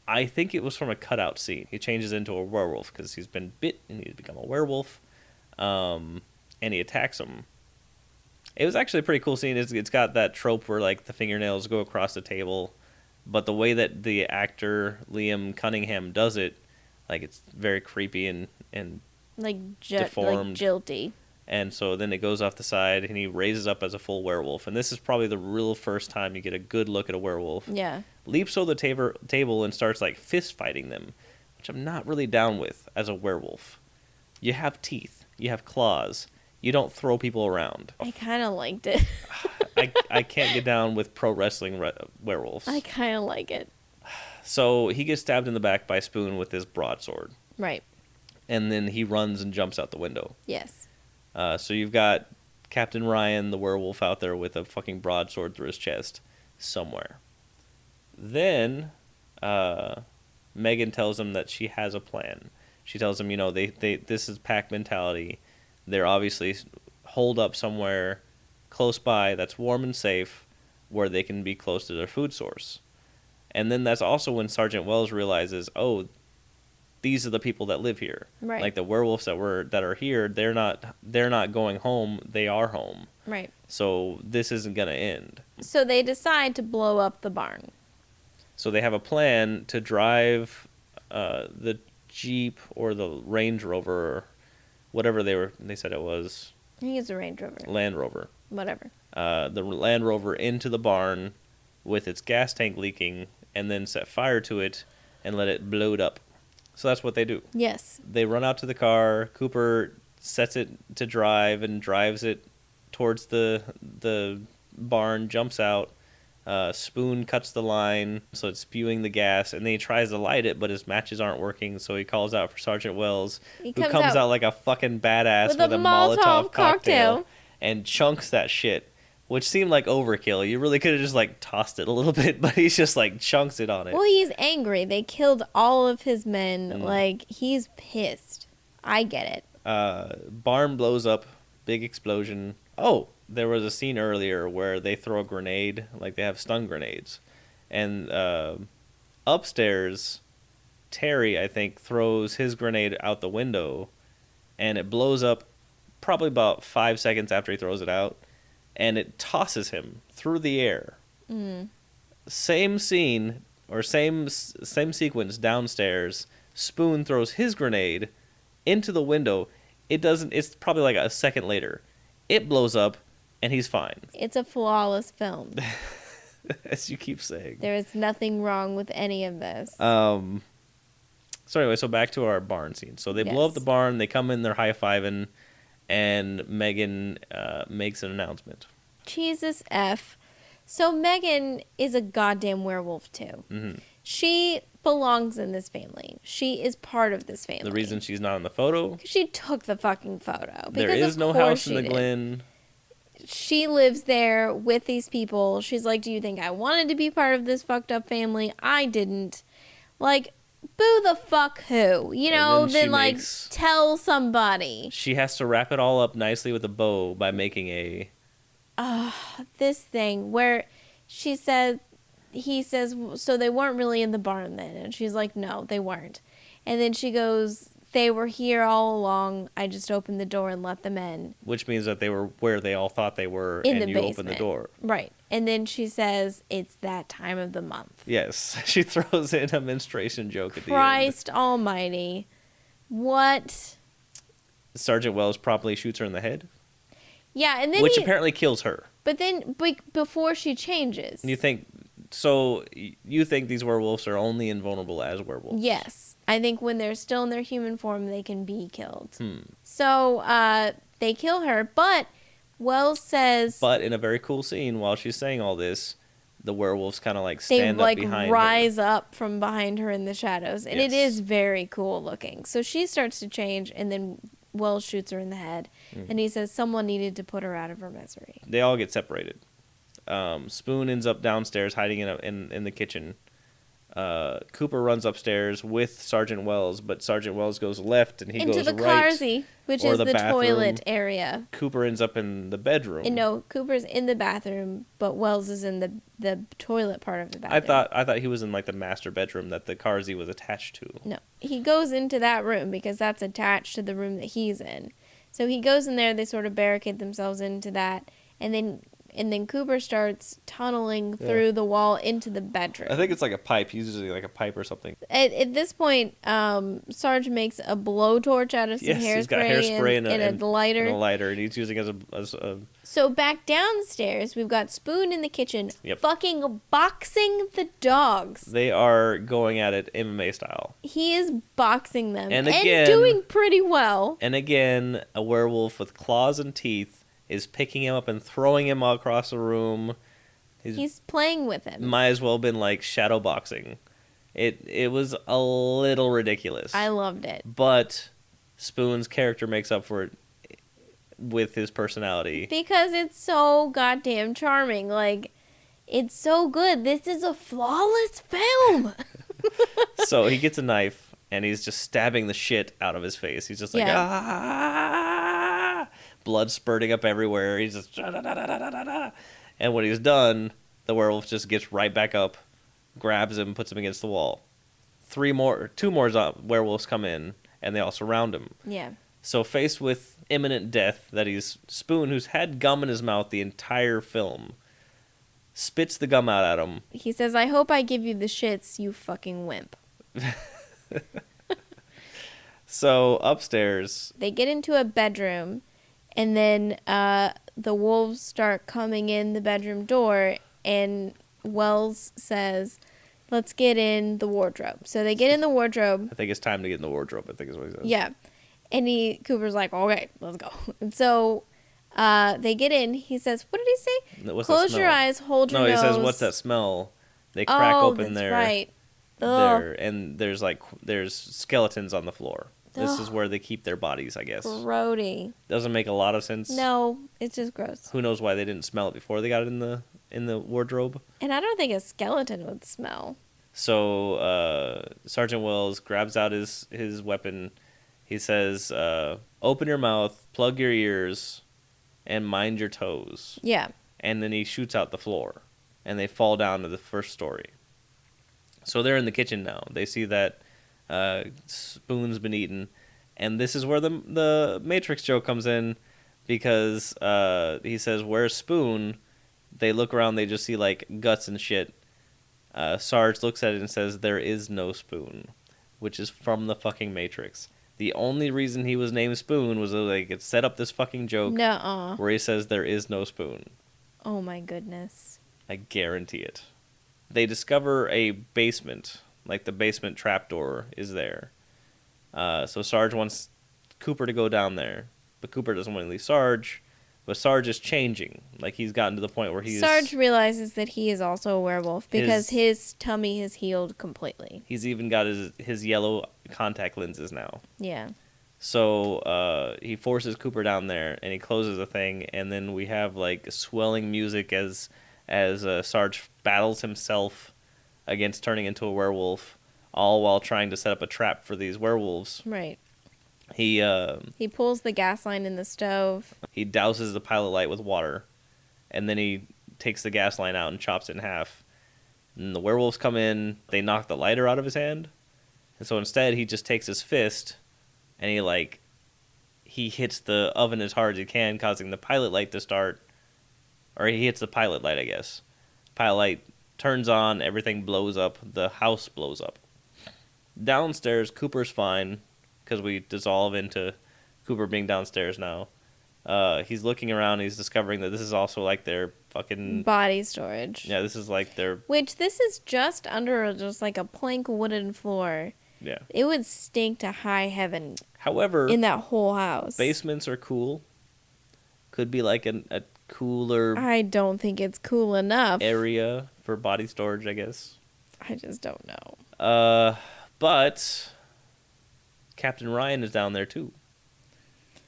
I think it was from a cutout scene. He changes into a werewolf because he's been bit and he's become a werewolf. And he attacks him. It was actually a pretty cool scene. It's got that trope where like the fingernails go across the table, but the way that the actor Liam Cunningham does it, like it's very creepy and Like, Deformed. jilty. and so then it goes off the side and he raises up as a full werewolf. And this is probably the real first time you get a good look at a werewolf. Yeah. Leaps over the table and starts like fist fighting them, which I'm not really down with as a werewolf. You have teeth, you have claws, you don't throw people around. I kind of liked it. I can't get down with pro wrestling werewolves. I kind of like it. So he gets stabbed in the back by Spoon with his broadsword, Right. and then he runs and jumps out the window. Yes. So you've got Captain Ryan, the werewolf, out there with a fucking broadsword through his chest somewhere. Then Megan tells him that she has a plan. She tells him, this is pack mentality. They're obviously holed up somewhere close by that's warm and safe where they can be close to their food source. And then that's also when Sergeant Wells realizes, oh, these are the people that live here. Right. Like the werewolves that are here, they're not going home, they are home. Right. So this isn't going to end. So they decide to blow up the barn. So they have a plan to drive the Jeep or the Range Rover, or whatever they said it was, I think it's a Range Rover. Land Rover. Whatever. The Land Rover into the barn with its gas tank leaking, and then set fire to it and let it blow up. So that's what they do. Yes. They run out to the car. Cooper sets it to drive and drives it towards the barn, jumps out. Spoon cuts the line, so it's spewing the gas, and then he tries to light it, but his matches aren't working, so he calls out for Sergeant Wells, He who comes out like a fucking badass with with a a Molotov Molotov cocktail. cocktail and chunks that shit, which seemed like overkill. You really could have just like tossed it a little bit, but he's just like chunks it on it. Well, he's angry. They killed all of his men. Like, he's pissed. I get it. Barn blows up, big explosion. Oh, there was a scene earlier where they throw a grenade, like they have stun grenades. And upstairs, Terry, I think, throws his grenade out the window, and it blows up probably about 5 seconds after he throws it out, and it tosses him through the air. Same scene, or same sequence downstairs. Spoon throws his grenade into the window. It's probably like a second later. It blows up, and he's fine. It's a flawless film. As you keep saying. There is nothing wrong with any of this. So anyway, so back to our barn scene. So they blow up Yes. the barn. They come in, they're high-fiving, and Megan makes an announcement. Jesus F. So Megan is a goddamn werewolf too. Mm-hmm. She belongs in this family. She is part of this family. The reason she's not in the photo, She took the fucking photo. there Because is of no course house in she the did. Glen. She lives there with these people. She's like, do you think I wanted to be part of this fucked up family? I didn't. Like, boo the fuck who? You And know, then she then like makes- tell somebody. She has to wrap it all up nicely with a bow by making This thing where he says, so they weren't really in the barn then. And she's like, no, they weren't. And then she goes, they were here all along. I just opened the door and let them in. which means that they were where they all thought they were, In and the you basement. open the door. Right. And then she says, it's that time of the month. Yes, she throws in a menstruation joke at Christ almighty. What? the end. Sergeant Wells promptly shoots her in the head, Yeah, and then which apparently kills her. But then, before she changes. And you think, so you think these werewolves are only invulnerable as werewolves? Yes. I think when they're still in their human form, they can be killed. Hmm. So, they kill her, but Wells says But in a very cool scene, while she's saying all this, the werewolves kind of like they stand like up behind rise up from behind her in the shadows. And it Yes. is very cool looking. So she starts to change, and then Wells shoots her in the head. And he says someone needed to put her out of her misery. her. They all get separated. Spoon ends up downstairs hiding in the kitchen. Cooper runs upstairs with Sergeant Wells, but Sergeant Wells goes left and he Into goes the right. carsey, which or is the the bathroom. toilet area. Cooper ends up in the bedroom. And no, Cooper's in the bathroom, but Wells is in the toilet part of the bathroom. I thought he was in like the master bedroom that the carsey was attached to. No, he goes into that room because that's attached to the room that he's in. So he goes in there. They sort of barricade themselves into that, and then Cooper starts tunneling through the wall into the bedroom. I think it's like a pipe. He's using like a pipe or something. At this point, Sarge makes a blowtorch out of some Yes, he's got hairspray and a lighter. And a lighter, and he's using it as a So back downstairs, we've got Spoon in the kitchen, Yep. fucking boxing the dogs. They are going at it MMA style. He is boxing them And and again- doing pretty well. And again, a werewolf with claws and teeth is picking him up and throwing him across the room. He's playing with him. Might as well have been like shadow boxing. It was a little ridiculous. I loved it. But Spoon's character makes up for it with his personality. Because it's so goddamn charming. Like, it's so good. This is a flawless film. So he gets a knife and he's just stabbing the shit out of his face. He's just like, Yeah. ah, blood spurting up everywhere. He's just, "Da-da-da-da-da-da-da." And when he's done, the werewolf just gets right back up, grabs him, puts him against the wall. Two more werewolves come in and they all surround him. Yeah. So faced with imminent death, that he's Spoon, who's had gum in his mouth the entire film, spits the gum out at him. He says, I hope I give you the shits, you fucking wimp. So upstairs, They get into a bedroom, and then the wolves start coming in the bedroom door, and Wells says, let's get in the wardrobe. So they get in the wardrobe. I think it's time to get in the wardrobe, I think is what he says. Yeah. And Cooper's like, okay, let's go. And so they get in. He says, what did he say? What's that Close your smell? eyes, hold your No, nose. he says, "What's that smell?" They crack Oh, open that's their, right. Ugh. and there's skeletons on the floor. This is Ugh. where they keep their bodies, I guess. Grody. Doesn't make a lot of sense. No, it's just gross. Who knows why they didn't smell it before they got it in the wardrobe? And I don't think a skeleton would smell. So Sergeant Wells grabs out his weapon. He says, "Open your mouth, plug your ears, and mind your toes." Yeah. And then he shoots out the floor, and they fall down to the first story. So they're in the kitchen now. They see that Spoon's been eaten, and this is where the Matrix joke comes in, because he says, "Where's Spoon?" They look around, they just see like guts and shit. Sarge looks at it and says, "There is no Spoon," which is from the fucking Matrix. The only reason he was named Spoon was so they could set up this fucking joke Nuh-uh. where he says there is no spoon. Oh my goodness. I guarantee it. They discover a basement, like the basement trapdoor is there. So Sarge wants Cooper to go down there, but Cooper doesn't want to leave Sarge. But Sarge is changing. Like, he's gotten to the point where he's... Sarge realizes that he is also a werewolf because his tummy has healed completely. He's even got his yellow contact lenses now. Yeah. So he forces Cooper down there, and he closes the thing, and then we have, like, swelling music as Sarge battles himself against turning into a werewolf, all while trying to set up a trap for these werewolves. Right. He pulls the gas line in the stove. He douses the pilot light with water, and then he takes the gas line out and chops it in half. And the werewolves come in, they knock the lighter out of his hand, and so instead he just takes his fist and he hits the oven as hard as he can, causing the pilot light to start. Or he hits the pilot light, I guess. Pilot light turns on, everything blows up, the house blows up. Downstairs, Cooper's fine, because we dissolve into Cooper being downstairs now. He's looking around, he's discovering that this is also like their fucking... body storage. Yeah, this is like their... Which, this is just under just like a plank wooden floor. Yeah. It would stink to high heaven. However... in that whole house. Basements are cool. Could be like a cooler... I don't think it's cool enough. area for body storage, I guess. I just don't know. But Captain Ryan is down there too.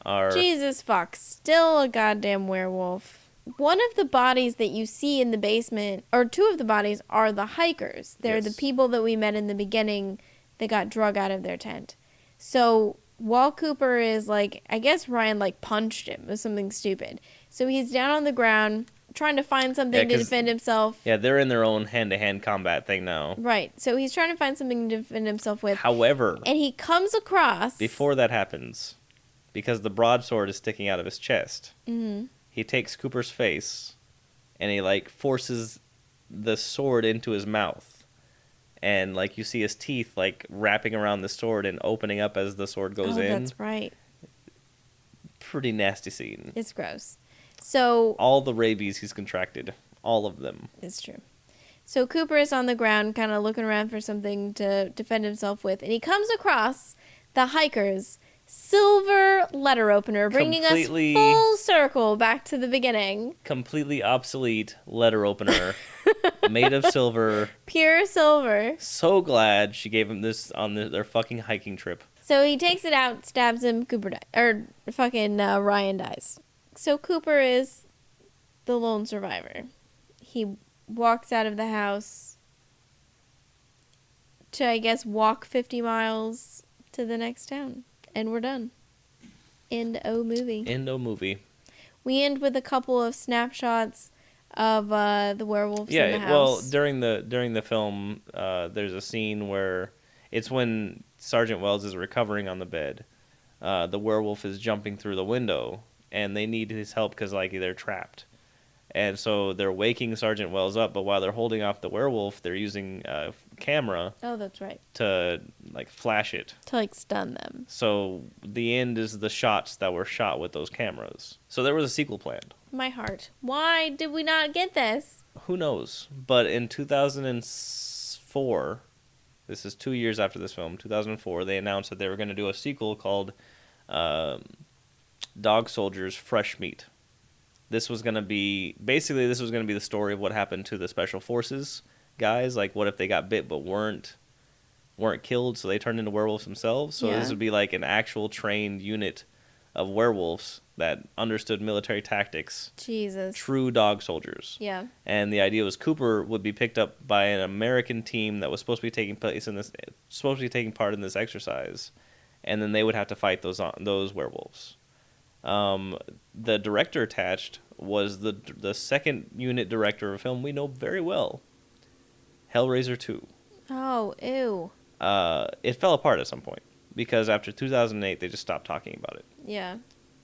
Jesus fuck, still a goddamn werewolf. One of the bodies that you see in the basement, or two of the bodies, are the hikers. They're Yes. the people that we met in the beginning that got drug out of their tent. So while Cooper is like, I guess Ryan like punched him or something stupid. So he's down on the ground trying to find something to 'cause- defend himself. Yeah, they're in their own hand-to-hand combat thing now. Right. So he's trying to find something to defend himself with. However, And he comes across... before that happens, because the broadsword is sticking out of his chest, he takes Cooper's face and he like forces the sword into his mouth. And like you see his teeth like wrapping around the sword and opening up as the sword goes in. That's right. Pretty nasty scene. It's gross. So... all the rabies he's contracted. All of them. It's true. So Cooper is on the ground, kind of looking around for something to defend himself with, and he comes across the hikers' silver letter opener, bringing Completely- us full circle back to the beginning. Completely obsolete letter opener. Made of silver. Pure silver. So glad she gave him this on their fucking hiking trip. So he takes it out, stabs him, Cooper dies. Or fucking Ryan dies. So Cooper is the lone survivor. He walks out of the house to, I guess, walk 50 miles to the next town. And we're done. End o movie. Endo movie. We end with a couple of snapshots of the werewolves in the Yeah, house. well, during the film, there's a scene where it's when Sergeant Wells is recovering on the bed. The werewolf is jumping through the window, and they need his help because like they're trapped. And so they're waking Sergeant Wells up, but while they're holding off the werewolf, they're using a camera Oh, that's right. to like flash it. To like stun them. So the end is the shots that were shot with those cameras. So there was a sequel planned. My heart. Why did we not get this? Who knows? But in 2004, this is 2 years after this film, 2004, they announced that they were going to do a sequel called Dog Soldiers Fresh Meat. This was going to be the story of what happened to the Special Forces guys. Like, what if they got bit but weren't killed, so they turned into werewolves themselves? So Yeah. this would be like an actual trained unit of werewolves that understood military tactics. Jesus. True dog soldiers. Yeah. And the idea was Cooper would be picked up by an American team that was supposed to be taking part in this exercise, and then they would have to fight those werewolves. The director attached was the second unit director of a film we know very well, Hellraiser 2. Oh, ew. It fell apart at some point because after 2008 they just stopped talking about it. Yeah.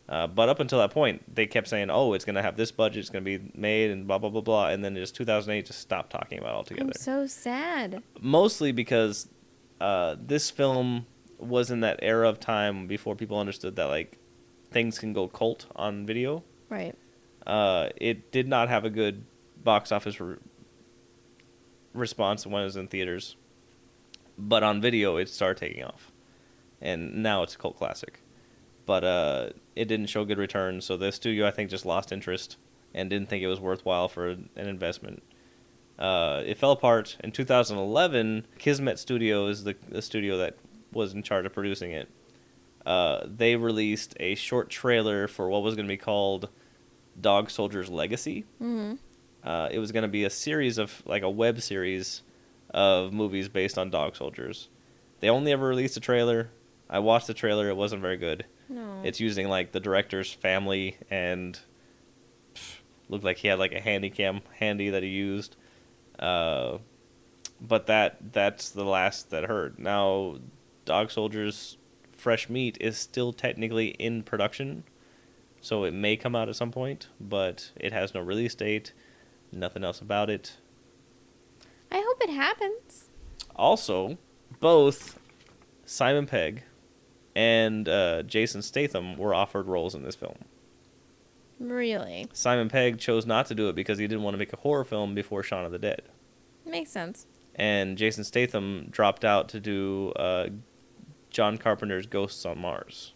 But up until that point, they kept saying, "Oh, it's gonna have this budget, it's gonna be made, and blah blah blah blah," and then just 2008 just stopped talking about it altogether. I'm so sad. Mostly because this film was in that era of time before people understood that like things can go cult on video. Right. It did not have a good box office response when it was in theaters, but on video it started taking off. and now it's a cult classic. But it didn't show good returns, so the studio, I think, just lost interest and didn't think it was worthwhile for an investment. It fell apart. In 2011, Kismet Studio is the studio that was in charge of producing it. They released a short trailer for what was going to be called Dog Soldier's Legacy. Mm-hmm. It was going to be a series of, like a web series of movies based on dog soldiers. They only ever released a trailer. I watched the trailer. It wasn't very good. No. It's using, like, the director's family, and looked like he had, like, a handy cam handy that he used. But that's the last that heard. Now, Dog Soldiers Fresh Meat is still technically in production, so it may come out at some point, but it has no release date, nothing else about it. I hope it happens. Also, both Simon Pegg and Jason Statham were offered roles in this film. Really? Simon Pegg chose not to do it because he didn't want to make a horror film before Shaun of the Dead. Makes sense. And Jason Statham dropped out to do John Carpenter's Ghosts on Mars.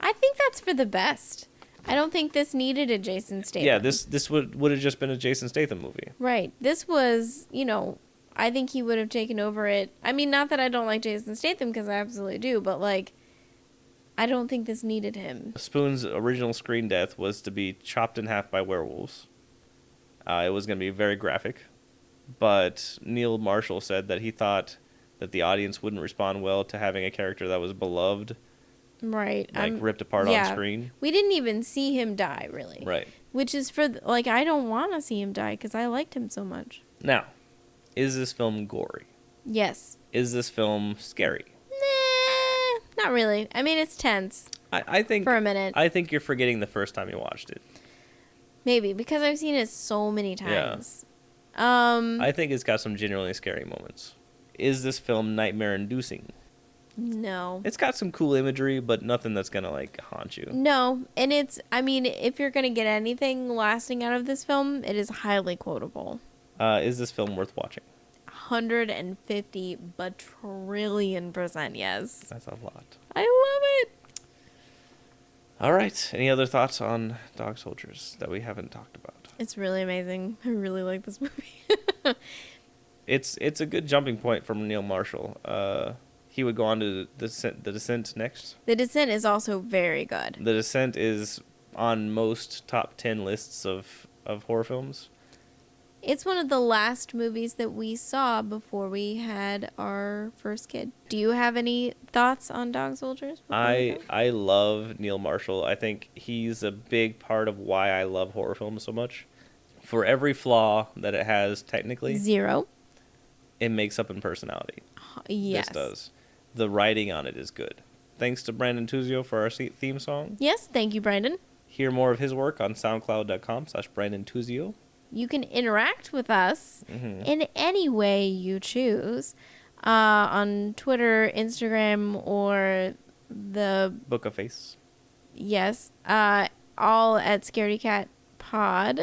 I think that's for the best. I don't think this needed a Jason Statham. Yeah, this would have just been a Jason Statham movie. Right. This was, I think he would have taken over it. I mean, not that I don't like Jason Statham, because I absolutely do, but, like, I don't think this needed him. Spoon's original screen death was to be chopped in half by werewolves. It was going to be very graphic, but Neil Marshall said that he thought that the audience wouldn't respond well to having a character that was beloved, Right. like ripped apart on screen. We didn't even see him die, really. Right. Which is for, I don't want to see him die, because I liked him so much. Now, is this film gory? Yes. Is this film scary? Nah, not really. I mean, it's tense. I think For a minute. I think you're forgetting the first time you watched it. Maybe, because I've seen it so many times. Yeah. I think it's got some genuinely scary moments. Is this film nightmare-inducing? No. It's got some cool imagery, but nothing that's gonna, like, haunt you. No, and if you're going to get anything lasting out of this film, it is highly quotable. Is this film worth watching? 150 trillion% yes. That's a lot. I love it. All right. Any other thoughts on Dog Soldiers that we haven't talked about? It's really amazing. I really like this movie. It's a good jumping point from Neil Marshall. He would go on to The Descent next. The Descent is also very good. The Descent is on most top 10 lists of horror films. It's one of the last movies that we saw before we had our first kid. Do you have any thoughts on Dog Soldiers? I love Neil Marshall. I think he's a big part of why I love horror films so much. For every flaw that it has technically, 0. it makes up in personality. Yes. This does. The writing on it is good. Thanks to Brandon Tuzio for our theme song. Yes, thank you, Brandon. Hear more of his work on soundcloud.com/Brandon Tuzio. You can interact with us in any way you choose on Twitter, Instagram, or the Book of Face. Yes, all at Scaredy Cat Pod.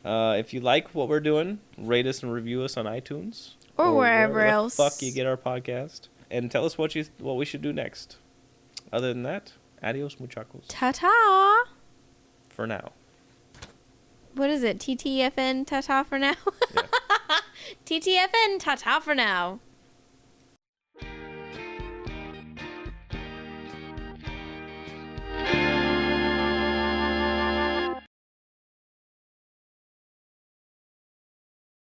If you like what we're doing, rate us and review us on iTunes Or wherever the else. fuck you get our podcast, and tell us what we should do next. Other than that, adios muchachos. Ta-ta! For now. What is it? TTFN ta-ta for now? Yeah. TTFN ta-ta for now.